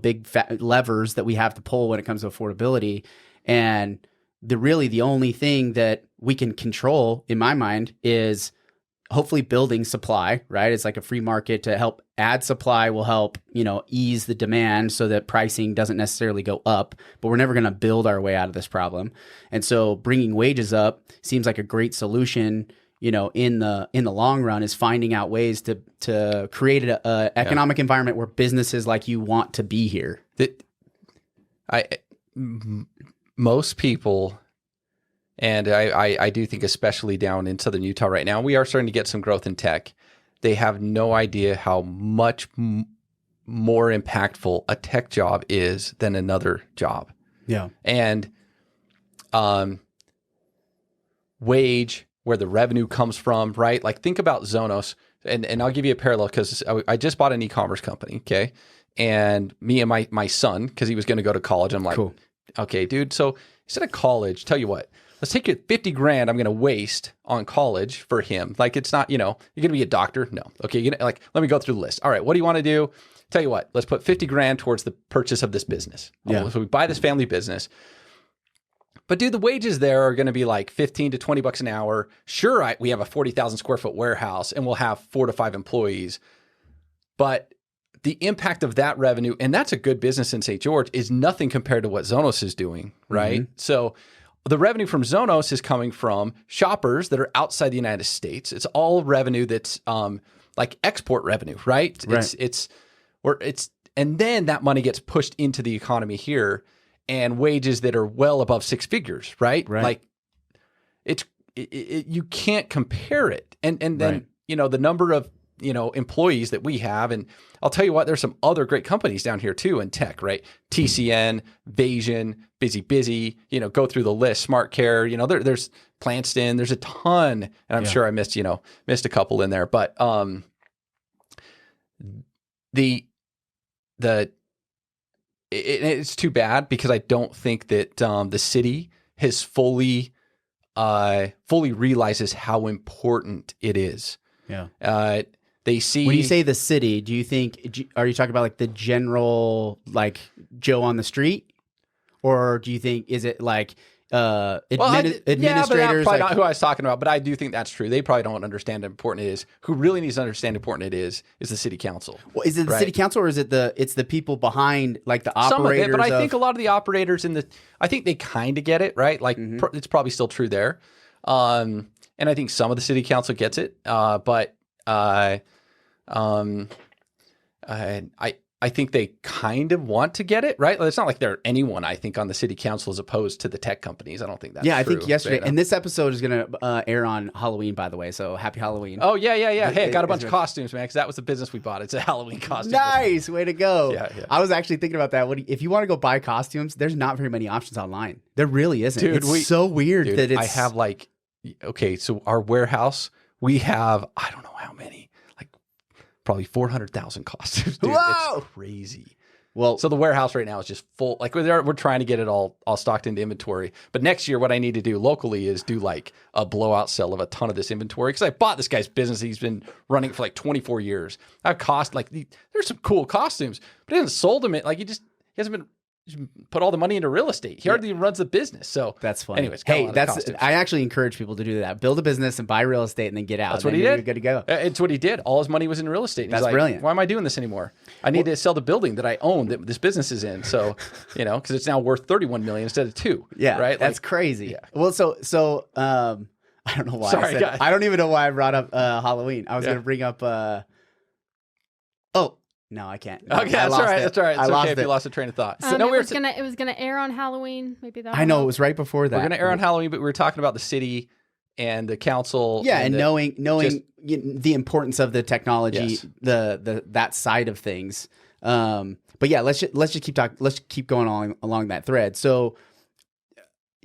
B: big fat levers that we have to pull when it comes to affordability. And the only thing that we can control, in my mind, is hopefully building supply, right? It's like a free market to help add supply will help, ease the demand so that pricing doesn't necessarily go up, but we're never going to build our way out of this problem. And so bringing wages up seems like a great solution, in the long run is finding out ways to create an economic environment where businesses like you want to be here.
A: Most people, and I do think especially down in Southern Utah right now, we are starting to get some growth in tech. They have no idea how much more impactful a tech job is than another job.
B: Yeah.
A: And wage, where the revenue comes from, right? Like think about Zonos, and I'll give you a parallel because I just bought an e-commerce company, okay? And me and my son, because he was going to go to college, I'm like, cool. Okay, dude, so instead of college, tell you what, let's take it $50,000 I'm going to waste on college for him. Like it's not, you're going to be a doctor? No. Okay, let me go through the list. All right, what do you want to do? Tell you what, let's put $50,000 towards the purchase of this business. Yeah. So we buy this family business. But dude, the wages there are going to be like $15 to $20 an hour. Sure, we have a 40,000 square foot warehouse and we'll have 4 to 5 employees. But the impact of that revenue, and that's a good business in St. George, is nothing compared to what Zonos is doing, right? So the revenue from Zonos is coming from shoppers that are outside the United States. It's all revenue that's like export revenue, right? And then that money gets pushed into the economy here, and wages that are well above six figures, right? Like you can't compare it. And then the number of employees that we have, and I'll tell you what, there's some other great companies down here too in tech, right? TCN, Vasion, Busy, go through the list, Smart Care, there's Plantston, there's a ton, and I'm sure I missed a couple in there, but it's too bad because I don't think that the city has fully realizes how important it is.
B: Yeah.
A: They see
B: when you say the city, do you think are you talking about like the general like Joe on the street, or do you think is it like administrators?
A: Yeah, but that's probably
B: like,
A: not who I was talking about. But I do think that's true. They probably don't understand how important it is. Who really needs to understand how important it is the city council.
B: Well, is it the city council, or is it it's the people behind like the operators?
A: Some of it, but I think a lot of the operators I think they kind of get it, right? Like it's probably still true there. And I think some of the city council gets it, but I think they kind of want to get it, right? It's not like they're anyone, I think, on the city council as opposed to the tech companies. I don't think that's true.
B: I think yesterday, and this episode is going to air on Halloween, by the way, so happy Halloween.
A: Oh, yeah. Hey, I got a bunch of costumes, man, because that was the business we bought. It's a Halloween costume.
B: Nice, way to go.
A: Yeah.
B: I was actually thinking about that. If you want to go buy costumes, there's not very many options online. There really isn't.
A: Dude,
B: it's so weird that it's...
A: I have so our warehouse, we have, I don't know how many, probably 400,000 costumes, dude.
B: Whoa!
A: It's crazy.
B: Well,
A: so the warehouse right now is just full. Like we're trying to get it all stocked into inventory. But next year, what I need to do locally is do like a blowout sale of a ton of this inventory, because I bought this guy's business. He's been running it for like 24 years. I've cost there's some cool costumes, but he hasn't sold them. He hasn't been put all the money into real estate. He hardly runs the business. So
B: that's funny.
A: Anyways,
B: hey, I actually encourage people to do that. Build a business and buy real estate and then get out.
A: That's what he did.
B: You're good to go.
A: It's what he did. All his money was in real estate. And
B: that's brilliant.
A: Why am I doing this anymore? I need to sell the building that I own that this business is in. So, because it's now worth $31 million instead of $2 million.
B: Yeah,
A: right.
B: That's crazy. Yeah. Well, so I don't know why.
A: Sorry,
B: I don't even know why I brought up Halloween. I was going to bring up. No, I can't.
A: Okay, that's all right. That's all right. It's okay if you lost a train of thought.
D: It was gonna air on Halloween. Maybe that.
B: I know it was right before that.
A: We're gonna air on Halloween, but we were talking about the city and the council.
B: Yeah, and knowing the importance of the technology, that side of things. But yeah, let's just keep talking. Let's keep going along that thread. So,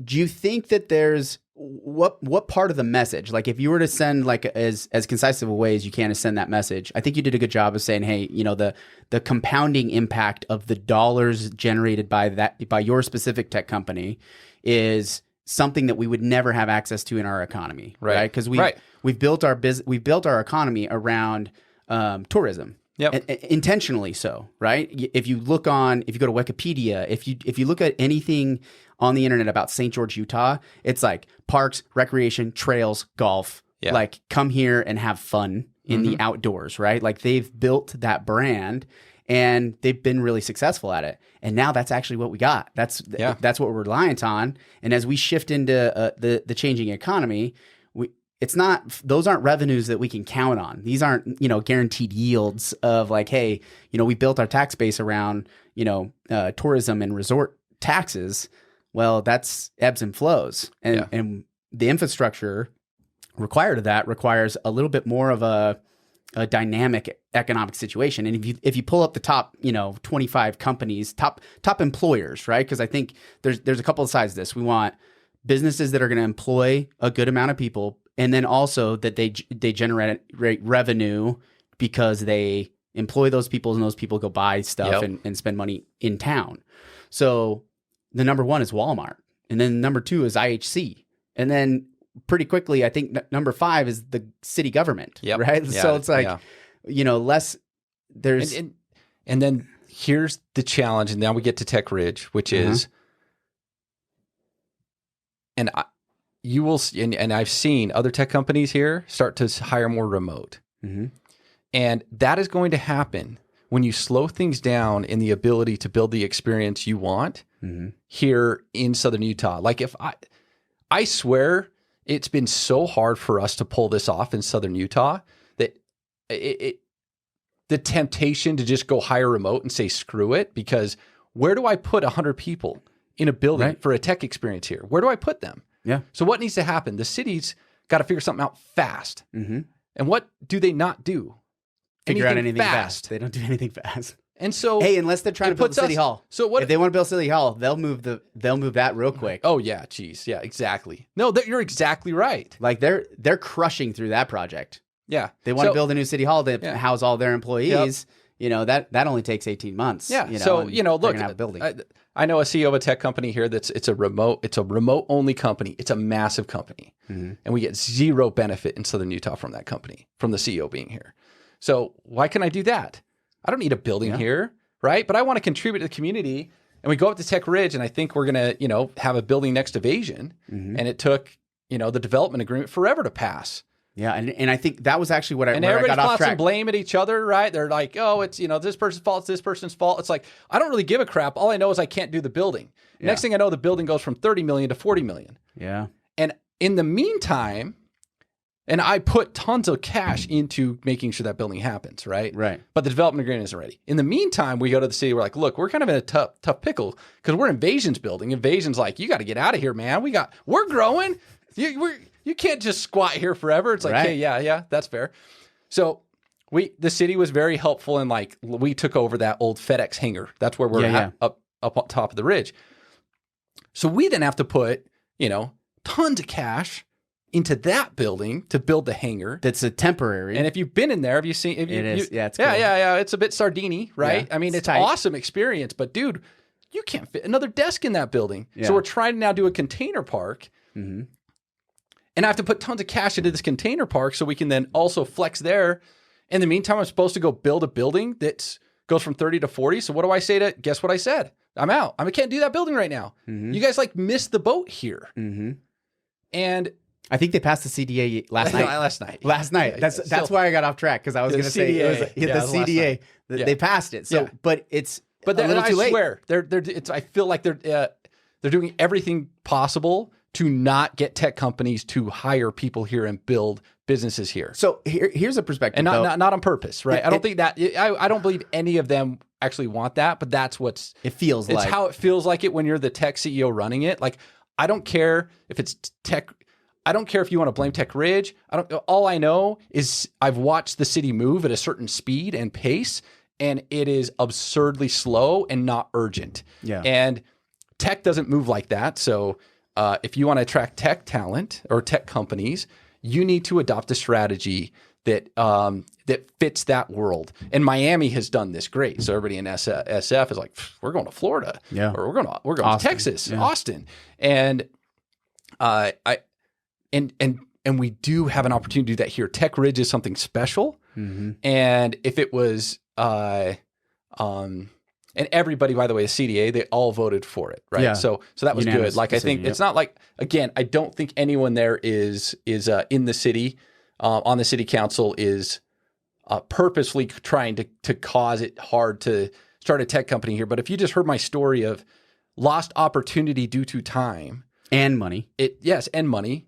B: do you think that there's what part of the message, like if you were to send as concise of a way as you can to send that message, I think you did a good job of saying, hey, the compounding impact of the dollars generated by your specific tech company is something that we would never have access to in our economy, right? Because we've built our economy around tourism.
A: Yep.
B: Intentionally so, right? If you go to Wikipedia, if you look at anything on the internet about St. George, Utah, it's like parks, recreation, trails, golf. Yeah. Like come here and have fun in the outdoors, right? Like they've built that brand and they've been really successful at it. And now that's actually what we got. That's what we're reliant on. And as we shift into the changing economy, those aren't revenues that we can count on. These aren't, guaranteed yields of like, hey, we built our tax base around, tourism and resort taxes. Well, that's ebbs and flows. And the infrastructure required of that requires a little bit more of a dynamic economic situation. And if you pull up the top, 25 companies, top employers, right? Because I think there's a couple of sides to this. We want businesses that are going to employ a good amount of people, and then also that they generate revenue because they employ those people and those people go buy stuff and spend money in town. So the number one is Walmart. And then number two is IHC. And then pretty quickly, I think number 5 is the city government, right? Yeah, so it's like, less there's...
A: And then here's the challenge. And now we get to Tech Ridge, which is... And you will see, and I've seen other tech companies here start to hire more remote. Mm-hmm. And that is going to happen when you slow things down in the ability to build the experience you want here in Southern Utah. Like I swear it's been so hard for us to pull this off in Southern Utah that the temptation to just go hire remote and say, screw it, because where do I put 100 people in a building for a tech experience here? Where do I put them?
B: Yeah.
A: So what needs to happen? The city's got to figure something out fast.
B: Mm-hmm.
A: And what do they not do?
B: Figure out anything fast. They don't do anything fast.
A: And so,
B: hey, unless they're trying to build a city hall.
A: So what
B: if they want to build City Hall? They'll move that real quick.
A: Oh yeah, geez, yeah, exactly. No, you're exactly right.
B: Like they're crushing through that project.
A: Yeah,
B: they want to build a new city hall to house all their employees.
A: Yep.
B: You know that only takes 18 months.
A: Yeah.
B: So
A: look,
B: have a building.
A: I know a CEO of a tech company here it's a remote only company. It's a massive company, and we get zero benefit in Southern Utah from that company, from the CEO being here. So why can I do that? I don't need a building here, right? But I want to contribute to the community. And we go up to Tech Ridge, and I think we're going to, have a building next to Vasion. And it took, the development agreement forever to pass.
B: Yeah, and I think that was actually what I got off track.
A: And everybody's plots blame at each other, right? They're like, oh, it's, this person's fault, it's this person's fault. It's like, I don't really give a crap. All I know is I can't do the building. Yeah. Next thing I know, the building goes from 30 million to 40 million.
B: Yeah.
A: And in the meantime, and I put tons of cash into making sure that building happens, right?
B: Right.
A: But the development agreement isn't ready. In the meantime, we go to the city. We're like, look, we're kind of in a tough pickle because we're in Vasion's building. And Vasion's like, you got to get out of here, man. We're growing. You can't just squat here forever. It's like, hey, yeah, that's fair. So the city was very helpful, and like we took over that old FedEx hangar. That's where we're at, up on top of the ridge. So we then have to put, tons of cash into that building to build the hangar.
B: That's a temporary.
A: And if you've been in there, have you seen? It
B: is. Yeah, it's cool.
A: Yeah. It's a bit Sardini, right?
B: Yeah,
A: I mean, it's awesome experience, but dude, you can't fit another desk in that building.
B: Yeah.
A: So we're trying to now do a container park.
B: Mm-hmm.
A: And I have to put tons of cash into this container park so we can then also flex there. In the meantime, I'm supposed to go build a building that goes from 30 to 40. So what do I say guess what I said? I'm out. I can't do that building right now.
B: Mm-hmm.
A: You guys missed the boat here.
B: Mm-hmm.
A: And
B: I think they passed the CDA last night. Last night.
A: Yeah,
B: that's why I got off track, because I was going to say it was the CDA. They passed it. So, but it's a little too late.
A: I swear, I feel like they're doing everything possible to not get tech companies to hire people here and build businesses here.
B: So here's a perspective,
A: and not on purpose, right? I don't think that I don't believe any of them actually want that, but that's
B: it feels like.
A: It's how it feels like it when you're the tech CEO running it. Like, I don't care if it's tech. I don't care if you want to blame Tech Ridge. All I know is I've watched the city move at a certain speed and pace, and it is absurdly slow and not urgent.
B: Yeah.
A: And tech doesn't move like that. So if you want to attract tech talent or tech companies, you need to adopt a strategy that fits that world. And Miami has done this great. So everybody in SF is like, we're going to Florida, or we're going to Texas, Austin, and And we do have an opportunity to do that here. Tech Ridge is something special.
B: Mm-hmm.
A: And if it was, and everybody, by the way, the CDA, they all voted for it, right?
B: Yeah.
A: So that was
B: Unanimous
A: good. Like,
B: decision,
A: I think it's not like, again, I don't think anyone there is in the city, on the city council is purposely trying to cause it hard to start a tech company here. But if you just heard my story of lost opportunity due to time
B: and money,
A: and money,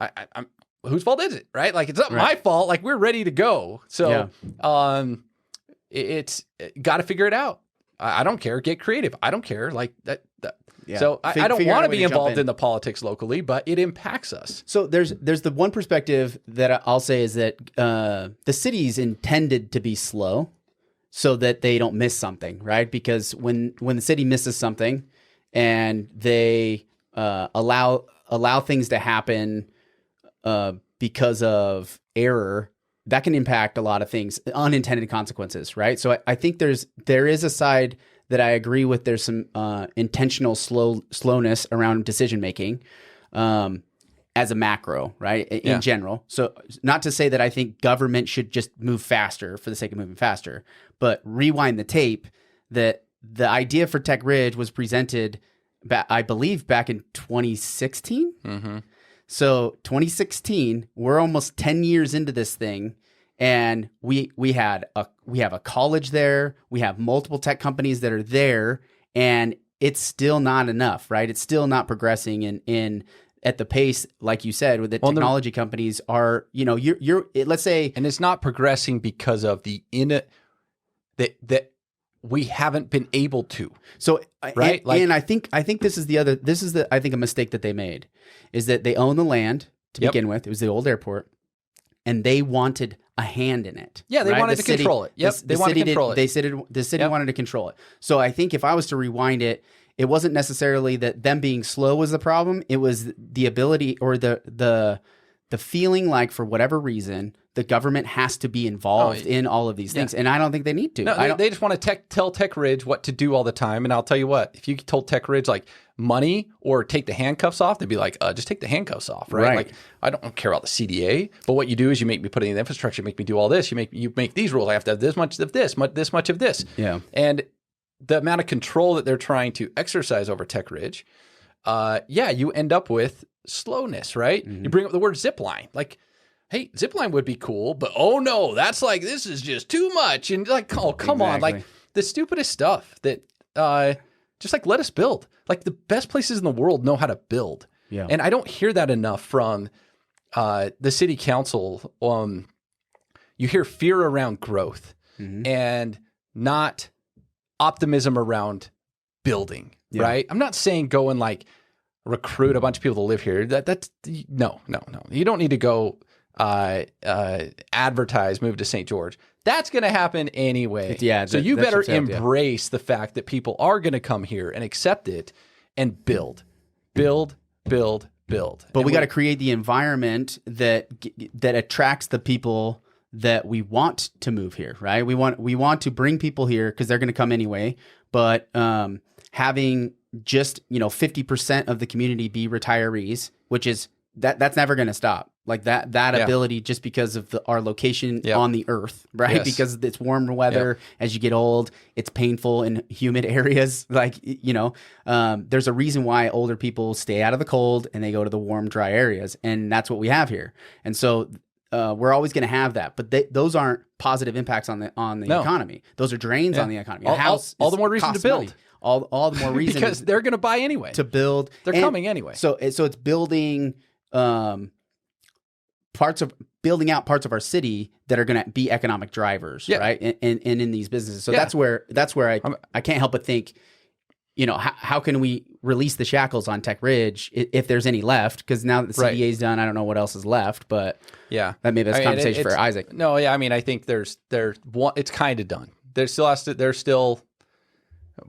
A: I'm whose fault is it, right? Like, it's not my fault. Like, we're ready to go. So, it's got to figure it out. I don't care. Get creative. I don't care. Like that. Yeah. So I don't want to be involved in the politics locally, but it impacts us.
B: So there's the one perspective that I'll say is that the city's intended to be slow so that they don't miss something, right? Because when the city misses something and they allow things to happen because of error, that can impact a lot of things, unintended consequences, right? So I think there is a side that I agree with. There's some intentional slowness around decision making as a macro, right? In general. So not to say that I think government should just move faster for the sake of moving faster, but rewind the tape. That the idea for Tech Ridge was presented, I believe, back in 2016.
A: Mm-hmm.
B: So 2016, we're almost 10 years into this thing, and we have a college there. We have multiple tech companies that are there, and it's still not enough, right? It's still not progressing in at the pace, like you said, with the
A: Well,
B: technology companies are, let's say,
A: and it's not progressing because of the that we haven't been able to.
B: so
A: Right?
B: and I think this is I think a mistake that they made is that they own the land to
A: Yep.
B: begin with. It was the old airport, and they wanted a hand in it.
A: Yeah, they
B: right?
A: wanted
B: The
A: to control it. Yep, they wanted to control it.
B: The city
A: Yep.
B: wanted to control it. So I think if I was to rewind it, it wasn't necessarily that them being slow was the problem. It was the ability or the feeling like, for whatever reason, the government has to be involved in all of these things, and I don't think they need to.
A: No, they just want to tell Tech Ridge what to do all the time. And I'll tell you what, if you told Tech Ridge like money or take the handcuffs off, they'd be like, just take the handcuffs off, right? Like, I don't care about the CDA, but what you do is you make me put in the infrastructure, you make me do all this, you make these rules. I have to have this much of this much of this.
B: Yeah.
A: And the amount of control that they're trying to exercise over Tech Ridge, you end up with slowness, right?
B: Mm-hmm.
A: You bring up the word zipline, like, hey, zipline would be cool, but oh no, that's like, this is just too much. And like, oh, come on. Like the stupidest stuff that, just like, let us build. Like the best places in the world know how to build.
B: Yeah.
A: And I don't hear that enough from, the city council. You hear fear around growth and not optimism around building, right? I'm not saying go and like recruit a bunch of people to live here. That's no. You don't need to go advertise, move to St. George. That's going to happen anyway.
B: Yeah.
A: So you better embrace the fact that people are going to come here and accept it and build.
B: But we got to create the environment that attracts the people that we want to move here, right? We want to bring people here because they're going to come anyway. But having just 50% of the community be retirees, which is that's never going to stop. Like that ability, just because of our location on the earth, right?
A: Yes.
B: Because it's warmer weather. As you get old, it's painful in humid areas. Like, there's a reason why older people stay out of the cold and they go to the warm, dry areas. And that's what we have here. And so we're always going to have that. But those aren't positive impacts on the economy. Those are drains on the economy.
A: All the more reason to build.
B: All the more reason.
A: Because they're going to buy anyway.
B: To build.
A: They're coming anyway.
B: So it's building building out parts of our city that are going to be economic drivers, right? And in these businesses. So that's where I can't help but think, how can we release the shackles on Tech Ridge if there's any left? Because now that the CDA is done, I don't know what else is left, but that maybe that's a conversation for Isaac.
A: No, I mean, I think it's kind of done.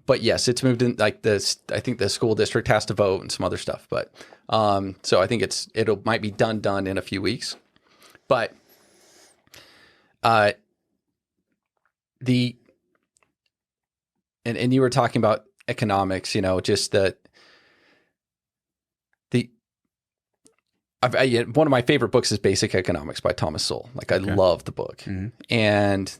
A: But yes, it's moved in like this. I think the school district has to vote and some other stuff, but so I think it might be done in a few weeks. But and you were talking about economics, just one of my favorite books is Basic Economics by Thomas Sowell. Like I love the book, and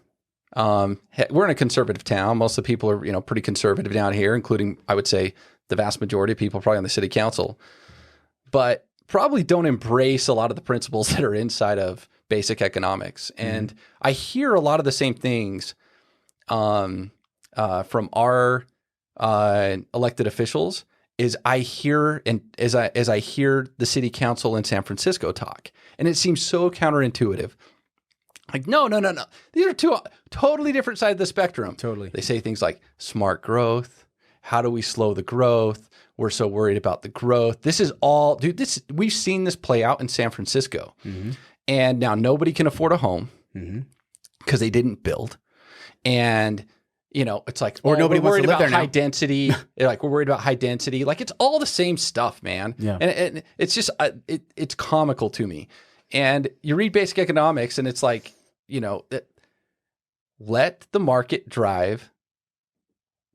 A: we're in a conservative town. Most of the people are, pretty conservative down here, including, I would say, the vast majority of people probably on the city council, but probably don't embrace a lot of the principles that are inside of Basic Economics. And I hear a lot of the same things from our elected officials as I hear the city council in San Francisco talk. And it seems so counterintuitive. Like, no. These are two totally different sides of the spectrum.
B: Totally.
A: They say things like smart growth. How do we slow the growth? We're so worried about the growth. This is all, dude, we've seen this play out in San Francisco. And now nobody can afford a home because they didn't build. And, it's like,
B: or nobody
A: we're worried
B: wants to live
A: about
B: there
A: high density. Like, we're worried about high density. Like, it's all the same stuff, man.
B: Yeah.
A: And it's just, it's comical to me. And you read Basic Economics and it's like, let the market drive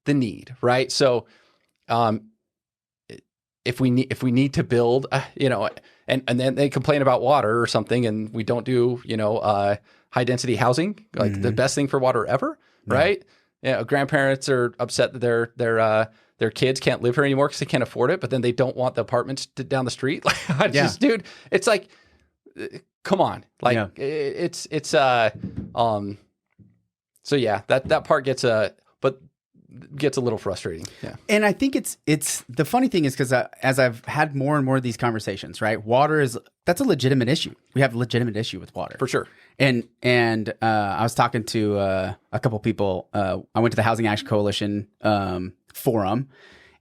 A: the need, right? So, if we need to build, and then they complain about water or something, and we don't do, high density housing, like the best thing for water ever, right? Grandparents are upset that their kids can't live here anymore because they can't afford it, but then they don't want the apartments down the street. Like, dude, it's like, come on, like so yeah, that part gets but gets a little frustrating. Yeah.
B: And I think it's the funny thing is because as I've had more and more of these conversations, right? That's a legitimate issue. We have a legitimate issue with water.
A: For sure.
B: And I was talking to a couple people. I went to the Housing Action Coalition forum,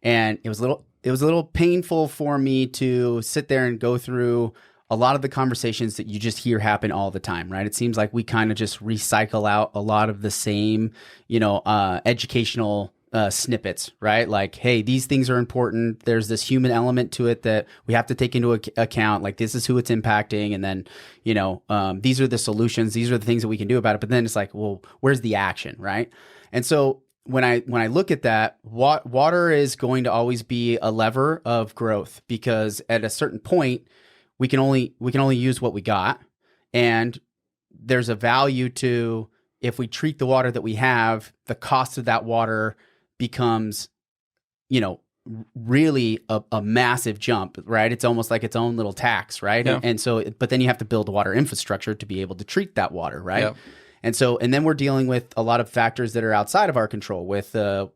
B: and it was a little painful for me to sit there and go through a lot of the conversations that you just hear happen all the time, right? It seems like we kind of just recycle out a lot of the same, educational snippets, right? Like, hey, these things are important. There's this human element to it that we have to take into account. Like, this is who it's impacting. And then, these are the solutions. These are the things that we can do about it. But then it's like, well, where's the action, right? And so when I look at that, water is going to always be a lever of growth, because at a certain point, we can only use what we got. And there's a value to, if we treat the water that we have, the cost of that water becomes, really a massive jump, right? It's almost like its own little tax, right?
A: Yeah.
B: And so, but then you have to build water infrastructure to be able to treat that water, right?
A: Yep.
B: And then we're dealing with a lot of factors that are outside of our control, with the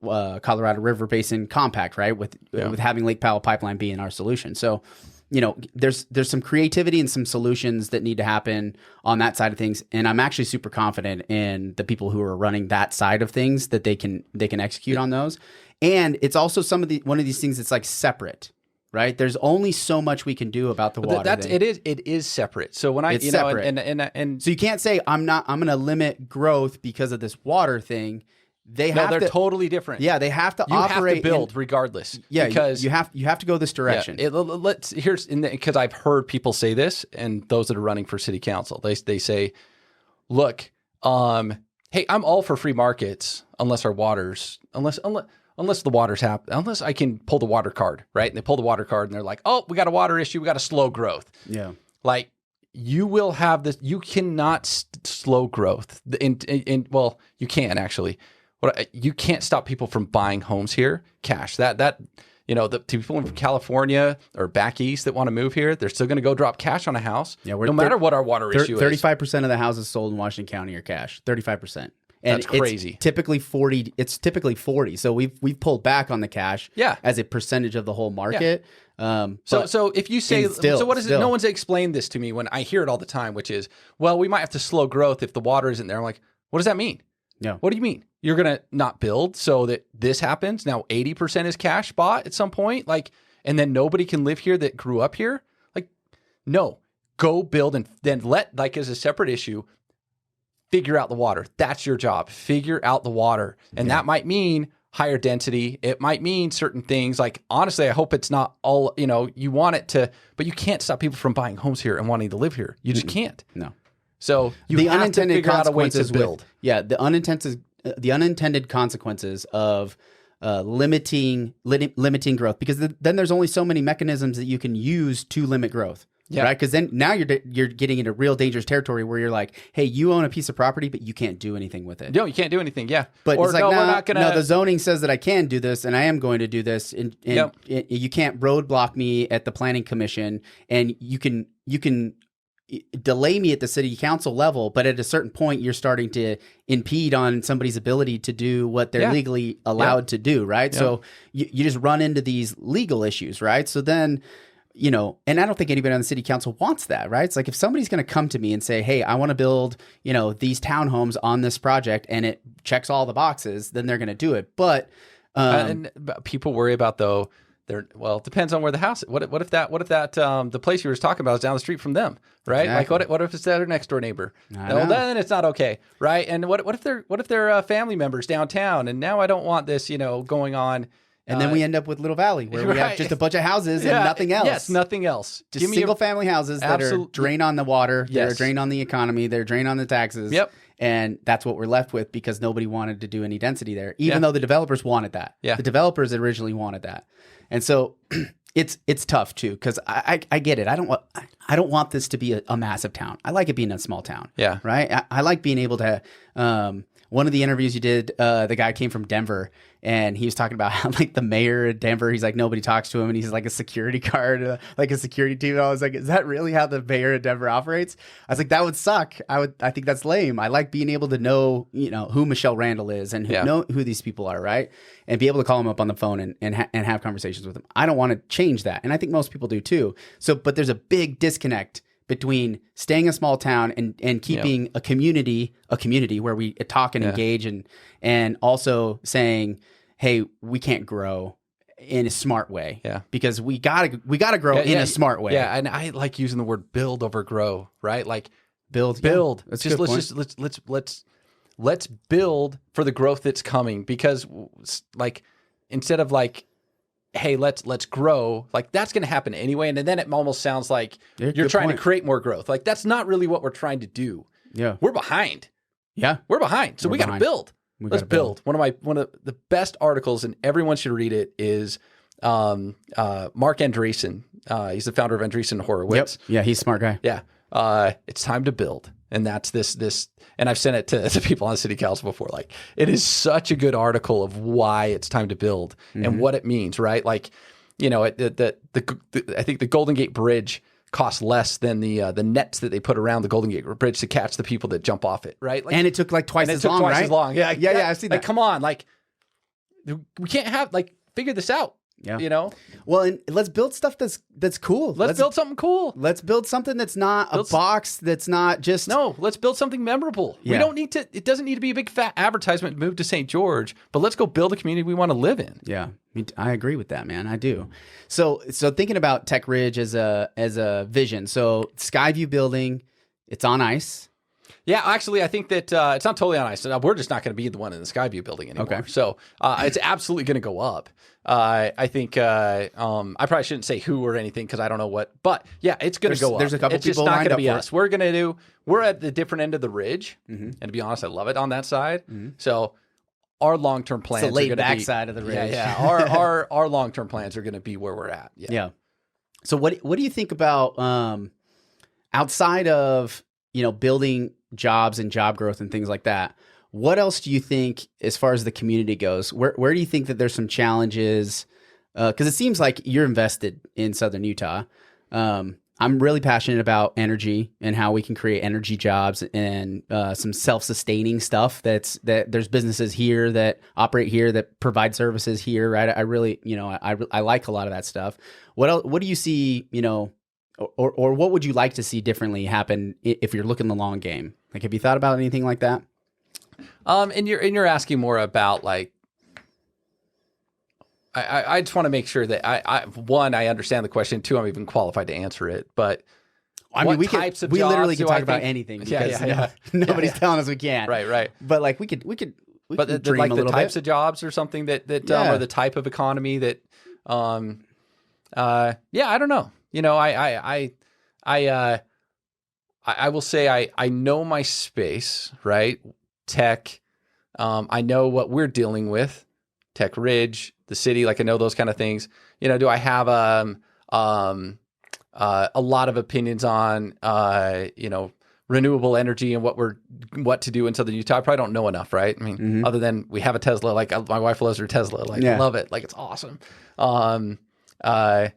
B: Colorado River Basin Compact, right? With having Lake Powell Pipeline being our solution. So, there's some creativity and some solutions that need to happen on that side of things. And I'm actually super confident in the people who are running that side of things, that they can execute on those. And it's also one of these things that's like separate, right? There's only so much we can do about the water.
A: It is separate. So when it's
B: separate.
A: And
B: so you can't say I'm going to limit growth because of this water thing. They're
A: totally different.
B: Yeah, they have to operate.
A: You have to build regardless.
B: Yeah,
A: because
B: you have to go this direction.
A: Because I've heard people say this, and those that are running for city council, they say, "Look, hey, I'm all for free markets unless the water's happen, unless I can pull the water card, right?" And they pull the water card, and they're like, "Oh, we got a water issue. We got to slow growth."
B: Yeah,
A: like you will have this. You cannot slow growth. Well, you can actually. You can't stop people from buying homes here, cash. The people in California or back east that want to move here, they're still going to go drop cash on a house, no matter what our water issue is.
B: 35% of the houses sold in Washington County are cash. 35%. And
A: that's crazy.
B: It's typically 40. It's typically 40. So we've pulled back on the cash as a percentage of the whole market.
A: Yeah. So if you say, so what is it? No one's explained this to me when I hear it all the time, which is, well, we might have to slow growth if the water isn't there. I'm like, what does that mean?
B: Yeah.
A: What do you mean? You're going to not build so that this happens? Now 80% is cash bought at some point, and then nobody can live here that grew up here? No, go build, and then as a separate issue, figure out the water. That's your job. Figure out the water. And that might mean higher density. It might mean certain things. Honestly, I hope it's not all, you want it to, but you can't stop people from buying homes here and wanting to live here. You just can't.
B: No.
A: So you have to figure out a way to build.
B: The unintended consequences of limiting growth, because then there's only so many mechanisms that you can use to limit growth. Yeah. Right. Because then now you're getting into real dangerous territory where you're like, hey, you own a piece of property, but you can't do anything with it.
A: No, you can't do anything. Yeah.
B: But it's like, we're not gonna. No, the zoning says that I can do this, and I am going to do this. And you can't roadblock me at the planning commission, and you can delay me at the city council level, but at a certain point, you're starting to impede on somebody's ability to do what they're legally allowed to do, right? Yeah. So you just run into these legal issues, right? So then, and I don't think anybody on the city council wants that, right? It's like, if somebody's going to come to me and say, hey, I want to build, these townhomes on this project, and it checks all the boxes, then they're going to do it. But
A: and people worry about, though, it depends on where the house is. What if that the place you were talking about is down the street from them, right?
B: Exactly.
A: What if it's their next door neighbor? No, then it's not okay, right? And what if they're family members downtown, and now I don't want this, going on.
B: And then we end up with Little Valley, where we have just a bunch of houses and nothing else.
A: Yes, nothing else.
B: Just single-family houses that are drain on the water, they're drain on the economy, they're drain on the taxes.
A: Yep.
B: And that's what we're left with, because nobody wanted to do any density there, even though the developers wanted that.
A: Yeah.
B: The developers originally wanted that. And so it's tough too, because I get it. I don't want this to be a massive town. I like it being a small town.
A: Yeah.
B: Right. I like being able to one of the interviews you did, the guy came from Denver, and he was talking about how like the mayor of Denver, he's like nobody talks to him, and he's like a security guard, like a security team. And I was like, is that really how the mayor of Denver operates? I was like, that would suck. I think that's lame. I like being able to know, who Michelle Randall is and know who these people are, right? And be able to call them up on the phone and have conversations with them. I don't want to change that, and I think most people do too. So, but there's a big disconnect between staying in a small town and keeping a community where we talk and engage and also saying, hey, we can't grow in a smart way. Yeah. Because we gotta grow in a smart way.
A: Yeah. And I like using the word build over grow, right? Like
B: build.
A: Let's build for the growth that's coming, because like instead of like, hey, let's grow, like that's going to happen anyway. And then it almost sounds like you're trying to create more growth. Like that's not really what we're trying to do. Yeah. We're behind. Yeah. We're behind. So we got to build. Let's build. One of the best articles, and everyone should read it, is Mark Andreessen. He's the founder of Andreessen Horowitz.
B: Yep. Yeah, he's a smart guy.
A: Yeah. It's time to build. And that's this, and I've sent it to people on the city council before. Like, it is such a good article of why it's time to build and what it means, right? Like, I think the Golden Gate Bridge costs less than the nets that they put around the Golden Gate Bridge to catch the people that jump off it, right? Like,
B: and it took like twice as long, right?
A: Yeah,
B: I've seen that.
A: Like, come on, like, we can't have, like, figure this out. Yeah.
B: Well, and let's build stuff that's cool.
A: Let's build something cool.
B: Let's build something that's not a box. That's not just
A: let's build something memorable. Yeah. We don't need to. It doesn't need to be a big fat advertisement to move to St. George, but let's go build a community we want to live in.
B: Yeah, I agree with that, man. I do. So thinking about Tech Ridge as a vision. So Skyview building, it's on ice.
A: Yeah, actually, I think that it's not totally on ice. We're just not going to be the one in the Skyview building anymore. Okay. So it's absolutely going to go up. I think I probably shouldn't say who or anything because I don't know what. But yeah, it's going to go up.
B: There's a couple
A: it's
B: people
A: just not
B: lined
A: going
B: up
A: to be
B: for
A: us. We're at the different end of the ridge. And to be honest, I love it on that side. So our long-term plans
B: it's the laid back side of the ridge.
A: Yeah. Our long-term plans are going to be where we're at.
B: Yeah. So what do you think about outside of building jobs and job growth and things like that? What else do you think, as far as the community goes, where do you think that there's some challenges? Because it seems like you're invested in Southern Utah. I'm really passionate about energy and how we can create energy jobs and some self-sustaining stuff. That there's businesses here that operate here that provide services here, right? I really, I like a lot of that stuff. What do you see, or what would you like to see differently happen if you're looking the long game? Like, have you thought about anything like that?
A: And you're asking more about like, I just want to make sure that I understand the question. Two, I'm even qualified to answer it. But
B: I mean, we literally can talk about anything. Because, nobody's telling us we can't.
A: Right.
B: But like we could
A: but
B: dream
A: like
B: a little
A: the types
B: bit.
A: of jobs or something that or the type of economy that I don't know. I will say I know my space, right? Tech. I know what we're dealing with. Tech Ridge, the city, like I know those kind of things. Do I have a lot of opinions on renewable energy and what to do in Southern Utah? I probably don't know enough, right? I mean, other than we have a Tesla. Like my wife loves her Tesla. Like I love it. Like it's awesome. But I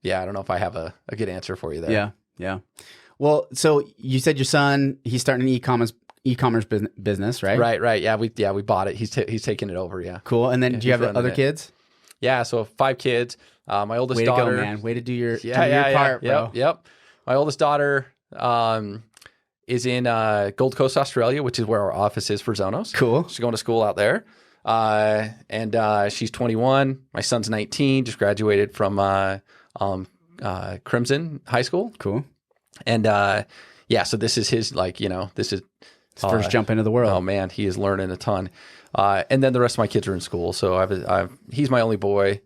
A: don't know if I have a good answer for you there.
B: Yeah. Well, so you said your son, he's starting an e-commerce business, right?
A: Right. Yeah, we bought it. He's taking it over. Yeah.
B: Cool. And then do you have other kids?
A: Yeah. So 5 kids. My oldest daughter.
B: Way to go, man. Way to do your part, bro.
A: Yep. My oldest daughter is in Gold Coast, Australia, which is where our office is for Zonos.
B: Cool.
A: She's going to school out there. And she's 21. My son's 19. Just graduated from Crimson High School.
B: Cool.
A: And so this is his this is
B: his first jump into the world.
A: Oh man, he is learning a ton. And then the rest of my kids are in school. So he's my only boy. I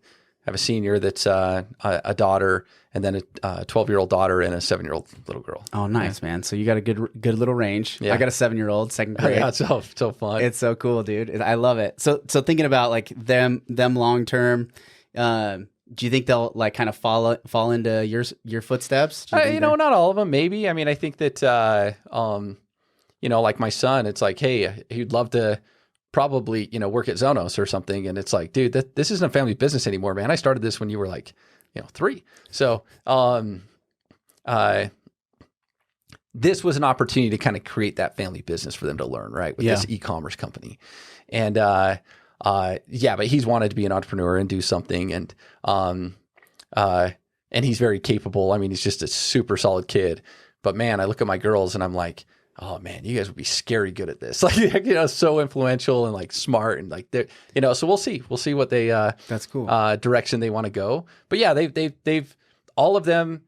A: have a senior that's a daughter, and then a 12-year-old daughter and a 7-year-old little girl.
B: Oh, nice, man. So you got a good little range. Yeah. I got a 7-year-old, second grade.
A: Yeah, it's so fun.
B: It's so cool, dude. I love it. So thinking about like them long term, do you think they'll like kind of fall into your footsteps?
A: Not all of them. Maybe. I mean, I think that like my son, it's like, hey, he'd love to probably, work at Zonos or something. And it's like, dude, this isn't a family business anymore, man. I started this when you were like, 3. So, this was an opportunity to kind of create that family business for them to learn, right? With this e-commerce company. And, but he's wanted to be an entrepreneur and do something. And he's very capable. I mean, he's just a super solid kid, but man, I look at my girls and I'm like, oh man, you guys would be scary good at this. Like, so influential and like smart and like they're, so we'll see what they,
B: that's cool.
A: Direction they want to go. But yeah, they've all of them.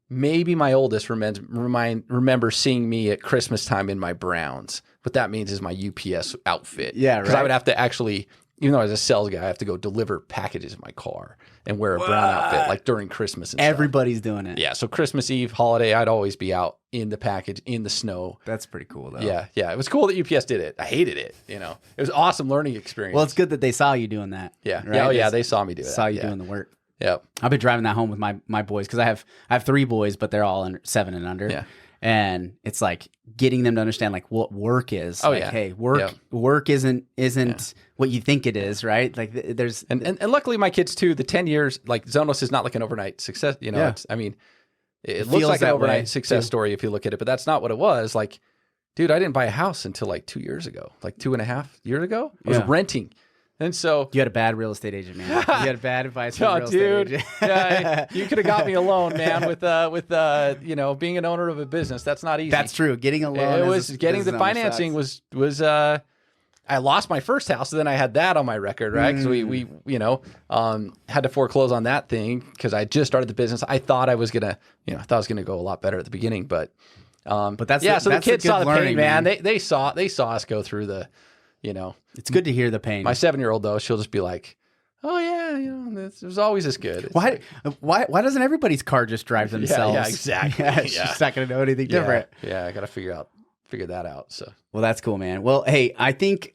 A: Maybe my oldest remember seeing me at Christmas time in my Browns. What that means is my UPS outfit.
B: Yeah, right.
A: Because I would have to actually, even though I was a sales guy, I have to go deliver packages in my car and wear a brown outfit like during Christmas and
B: Everybody's doing it.
A: Yeah, so Christmas Eve, holiday, I'd always be out in the package, in the snow.
B: That's pretty cool, though.
A: Yeah. It was cool that UPS did it. I hated it, It was an awesome learning experience.
B: Well, it's good that they saw you doing that.
A: Yeah.
B: Right?
A: Yeah, they saw me do it.
B: Saw you doing the work.
A: Yep.
B: I've been driving that home with my boys because I have 3 boys, but they're all 7 and under.
A: Yeah.
B: And it's like getting them to understand like what work is.
A: Oh,
B: like,
A: yeah.
B: Hey, work isn't what you think it is, right? Like there's
A: and luckily my kids too. The 10 years, like Zonos is not like an overnight success. It looks like an overnight success story if you look at it, but that's not what it was. Like, dude, I didn't buy a house until like 2 years ago, like 2.5 years ago. I was renting. And so
B: you had a bad real estate agent, man. You had bad advice from a real estate agent.
A: Yeah, you could have got me a loan, man, with being an owner of a business. That's not easy.
B: That's true. Getting a loan.
A: It was getting the financing was I lost my first house, and then I had that on my record, right? Because we had to foreclose on that thing because I just started the business. I thought I was gonna go a lot better at the beginning, but
B: that's
A: so the kids saw the pain, man.
B: man.
A: They saw us go through the.
B: It's good to hear the pain.
A: My 7-year-old though, she'll just be like, "Oh yeah, it was always this good." It's
B: why doesn't everybody's car just drive themselves?
A: Yeah, exactly.
B: She's not gonna know anything different.
A: Yeah, I gotta figure that out. So
B: well, that's cool, man. Well, hey, I think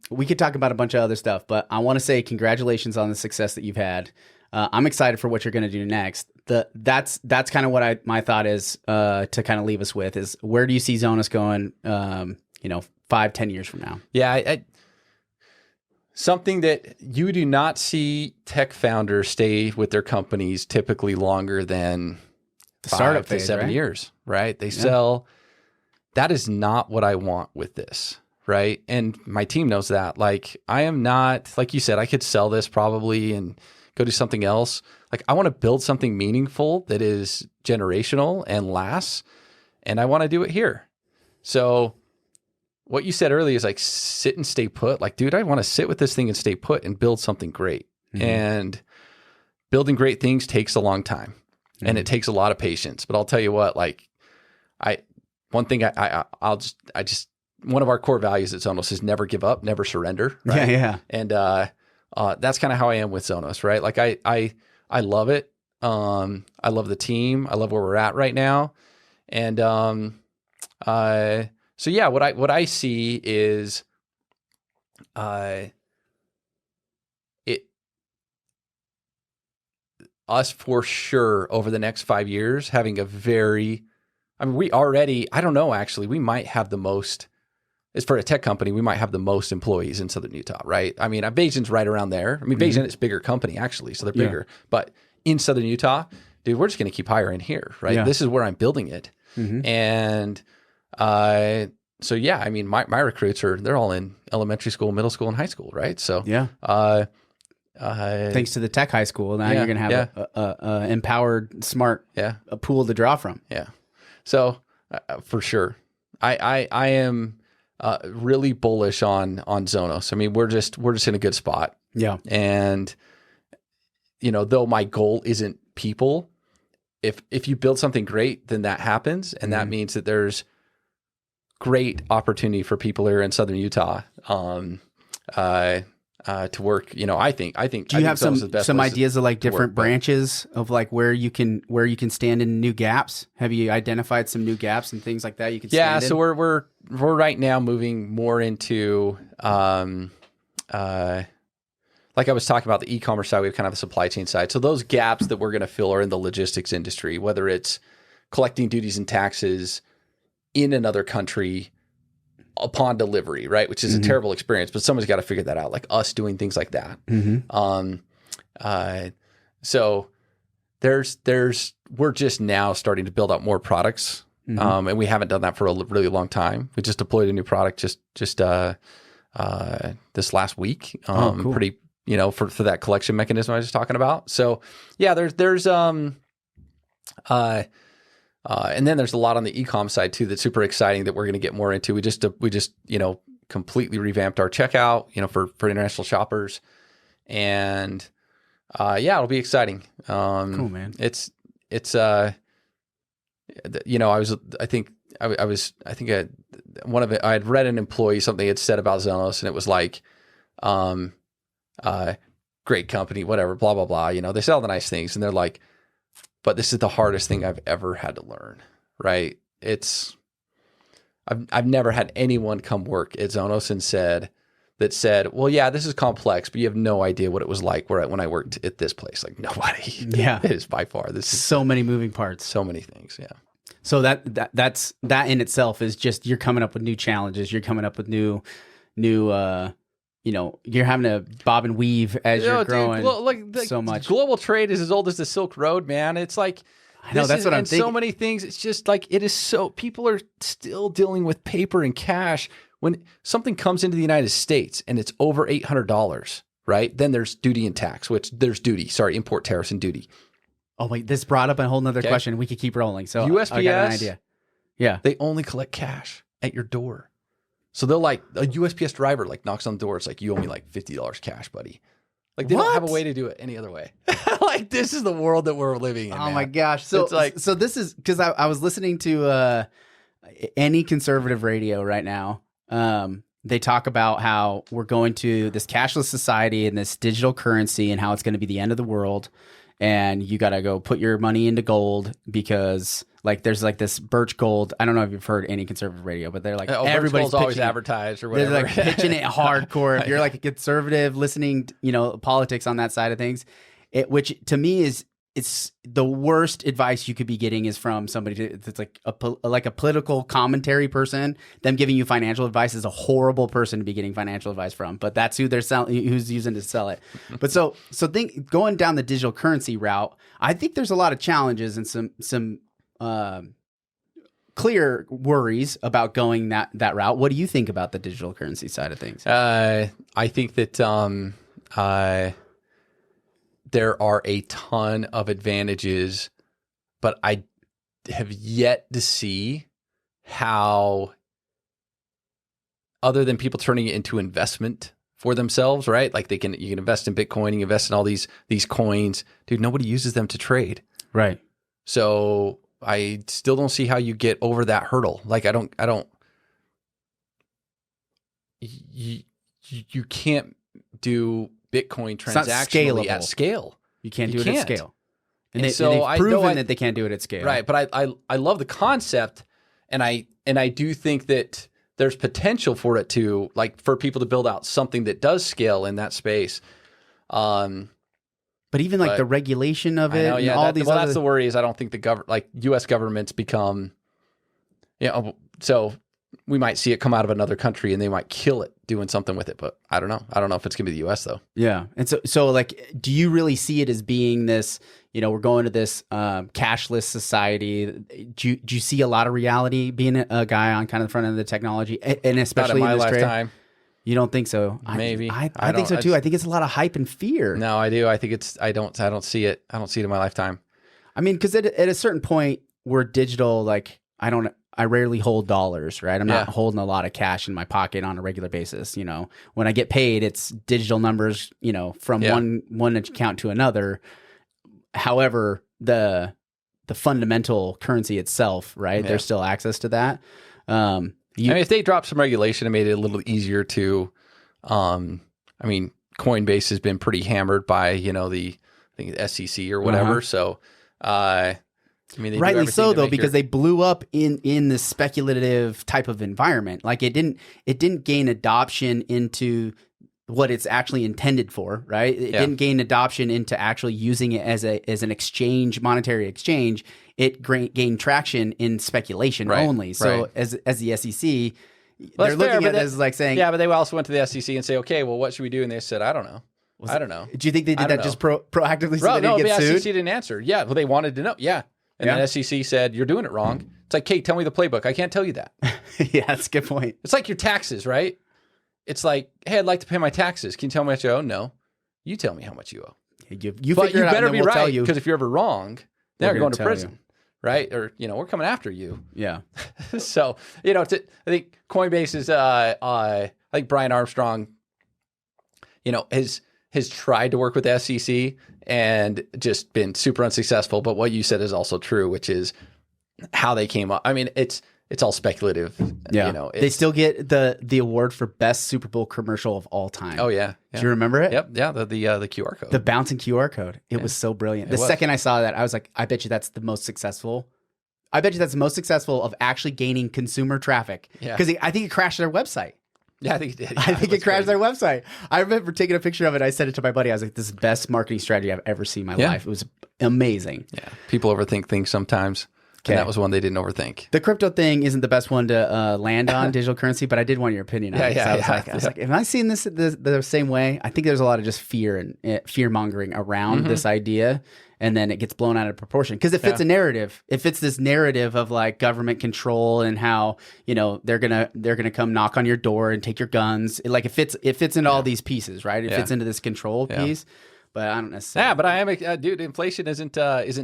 B: we could talk about a bunch of other stuff, but I want to say congratulations on the success that you've had. I'm excited for what you're gonna do next. That's kind of what my thought is to kind of leave us with is where do you see Zonos going? 5-10 years from now.
A: Yeah, something that you do not see tech founders stay with their companies typically longer than
B: the
A: 5 to 7 years, right? They sell. That is not what I want with this, right? And my team knows that. Like, I am not, like you said, I could sell this probably and go do something else. Like, I want to build something meaningful that is generational and lasts, and I want to do it here. So what you said earlier is like sit and stay put. Like, dude, I want to sit with this thing and stay put and build something great. Mm-hmm. And building great things takes a long time and it takes a lot of patience. But I'll tell you what, like one of our core values at Zonos is never give up, never surrender. Right?
B: Yeah.
A: And that's kind of how I am with Zonos, right? Like I love it. I love the team. I love where we're at right now. And so yeah, what I see is us for sure over the next 5 years having we already, I don't know, actually, we might have the most, as for a tech company, we might have the most employees in Southern Utah, right? I mean, Bayesian's right around there. I mean, Bayesian is a bigger company actually, so they're bigger, but in Southern Utah, dude, we're just going to keep hiring here, right? Yeah. This is where I'm building it. Mm-hmm. And so yeah, I mean, my recruits they're all in elementary school, middle school, and high school, right? So
B: yeah. Thanks to the tech high school, now you're going to have a empowered, smart a pool to draw from.
A: Yeah. So for sure, I am really bullish on Zonos. I mean, we're just in a good spot.
B: Yeah.
A: And though my goal isn't people, if you build something great, then that happens, and that means that there's great opportunity for people here in Southern Utah to work. I think. Do
B: you have some ideas of like different branches of like where you can stand in new gaps? Have you identified some new gaps and things like that you can?
A: Yeah.
B: Stand
A: So
B: in?
A: we're right now moving more into like I was talking about the e-commerce side. We have kind of the supply chain side. So those gaps that we're going to fill are in the logistics industry, whether it's collecting duties and taxes, in another country upon delivery, right? Which is a terrible experience, but someone's got to figure that out, like us doing things like that. So we're just now starting to build out more products. And we haven't done that for a really long time. We just deployed a new product just this last week.
B: Cool.
A: Pretty, for that collection mechanism I was just talking about. So yeah, there's and then there's a lot on the e-com side too that's super exciting that we're going to get more into. We just completely revamped our checkout, for international shoppers, and it'll be exciting.
B: Cool, man.
A: I had read an employee something had said about Zonos, and it was like, great company, whatever, blah blah blah. They say all the nice things, and they're like, but this is the hardest thing I've ever had to learn. Right? I've never had anyone come work at Zonos and said, well, yeah, this is complex, but you have no idea what it was like when I worked at this place. Like nobody.
B: Yeah.
A: It is by far. This is
B: So many moving parts.
A: so many things. Yeah.
B: So that in itself is just, you're coming up with new challenges. You're coming up with new, you're having to bob and weave as you're growing so much.
A: Global trade is as old as the Silk Road, man. It's like,
B: I know, that's what I'm thinking.
A: So many things. It's just like, it is so, people are still dealing with paper and cash. When something comes into the United States and it's over $800, right? Then there's duty and tax, import tariffs and duty.
B: Oh wait, this brought up a whole nother question. We could keep rolling. So
A: USPS,
B: I got an idea. Yeah.
A: They only collect cash at your door. So they'll a USPS driver knocks on the door. It's like, you owe me $50 cash, buddy. They don't have a way to do it any other way. This is the world that we're living in.
B: Oh my gosh. So so this is because I was listening to any conservative radio right now. They talk about how we're going to this cashless society and this digital currency and how it's going to be the end of the world. And you got to go put your money into gold because there's this Birch Gold. I don't know if you've heard any conservative radio, but they're everybody's
A: always advertised or whatever.
B: They're pitching it hardcore. If you're a conservative listening, politics on that side of things, which to me it's the worst advice you could be getting is from somebody that's a political commentary person. Them giving you financial advice is a horrible person to be getting financial advice from, but that's who they're selling, who's using to sell it. But so going down the digital currency route, I think there's a lot of challenges and some clear worries about going that route. What do you think about the digital currency side of things?
A: I think that there are a ton of advantages, but I have yet to see how, other than people turning it into investment for themselves, right? You can invest in Bitcoin, you invest in all these coins. Dude, nobody uses them to trade.
B: Right.
A: So I still don't see how you get over that hurdle. You can't do Bitcoin transactionally at scale.
B: You can't do it at scale. And they've
A: I
B: proven that they can't do it at scale.
A: Right. But I love the concept, and I do think that there's potential for it to, for people to build out something that does scale in that space.
B: But even the regulation of it,
A: that's the worry is I don't think the U.S. governments become, so we might see it come out of another country and they might kill it doing something with it, but I don't know. I don't know if it's going to be the U.S. though.
B: Yeah. And so do you really see it as being this, we're going to this cashless society? Do you see a lot of reality being a guy on kind of the front end of the technology, and especially
A: not in my
B: this
A: lifetime?
B: Trade? You don't think so?
A: Maybe.
B: I think so too. I think it's a lot of hype and fear.
A: No, I do. I think I don't see it. I don't see it in my lifetime.
B: I mean, because at a certain point, we're digital. I rarely hold dollars, right? I'm not holding a lot of cash in my pocket on a regular basis. When I get paid, it's digital numbers, from one account to another. However, the fundamental currency itself, right? There's still access to that.
A: If they dropped some regulation and made it a little easier to, Coinbase has been pretty hammered by, the SEC or whatever. So,
B: rightly so though, because they blew up in this speculative type of environment. It didn't gain adoption into what it's actually intended for, right? It didn't gain adoption into actually using it as an exchange, monetary exchange. It gained traction in speculation only. So as the SEC, they're looking at it as like saying,
A: but they also went to the SEC and say, okay, well, what should we do? And they said, I don't know. I don't know.
B: Do you think they did that just proactively so they
A: no,
B: didn't get
A: the
B: sued?
A: SEC didn't answer. Yeah, well, they wanted to know. Yeah. And then SEC said, you're doing it wrong. It's like, Kate, tell me the playbook. I can't tell you that.
B: Yeah, that's a good point.
A: It's like your taxes, right? It's like, hey, I'd like to pay my taxes. Can you tell me what you owe? No. You tell me how much you owe.
B: You
A: but you better be
B: we'll
A: right, because if you're ever wrong, then you're going to prison,
B: you.
A: right? Or, we're coming after you.
B: Yeah.
A: So, I think Coinbase is, I think Brian Armstrong, has tried to work with the SEC and just been super unsuccessful. But what you said is also true, which is how they came up. I mean, it's all speculative.
B: Yeah. They still get the award for best Super Bowl commercial of all time.
A: Oh yeah.
B: Do you remember it?
A: Yep. Yeah. The QR code.
B: The bouncing QR code. It was so brilliant. The second I saw that, I was like, I bet you that's the most successful. I bet you that's the most successful of actually gaining consumer traffic. Yeah. Because I think it crashed their website.
A: Yeah, I think it did. Yeah,
B: I think it crashed their website. I remember taking a picture of it. I sent it to my buddy. I was like, this is the best marketing strategy I've ever seen in my life. It was amazing.
A: Yeah. People overthink things sometimes. And that was one they didn't overthink.
B: The crypto thing isn't the best one to land on, digital currency, but I did want your opinion on it. I was like, am I seeing this the same way? I think there's a lot of just fear and fear mongering around this idea, and then it gets blown out of proportion because it fits a narrative. It fits this narrative of like government control and how they're gonna come knock on your door and take your guns. It fits into all these pieces, right? It fits into this control piece. But I don't necessarily.
A: Yeah, but I am, dude. Inflation isn't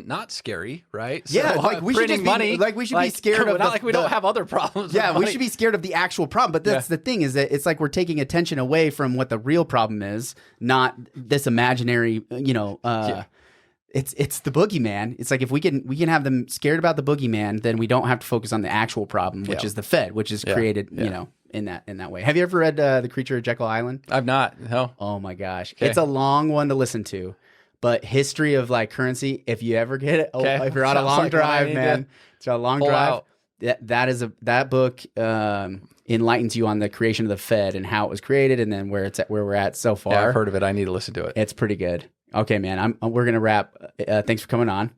A: not scary, right?
B: So, like we should just be we should be scared of.
A: Not like we don't have other problems.
B: Yeah, we should be scared of the actual problem. But that's the thing, is that it's like we're taking attention away from what the real problem is, not this imaginary. It's the boogeyman. It's like if we can have them scared about the boogeyman, then we don't have to focus on the actual problem, which is the Fed, which is created, in that way. Have you ever read The Creature of Jekyll Island?
A: I've not. No.
B: Oh my gosh, it's a long one to listen to, but history of like currency. If you ever get it, if you're on a long drive, man, it's a long drive. That book enlightens you on the creation of the Fed and how it was created, and then where we're at so far.
A: Yeah, I've heard of it. I need to listen to it.
B: It's pretty good. Okay, man. We're gonna wrap. Thanks for coming on.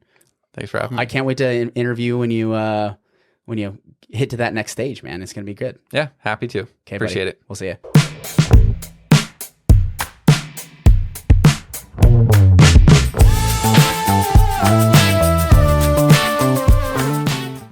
A: Thanks for having me.
B: I can't wait to interview when you hit to that next stage, man. It's gonna be good.
A: Yeah, happy to.
B: Okay,
A: appreciate
B: buddy.
A: it.
B: We'll see you.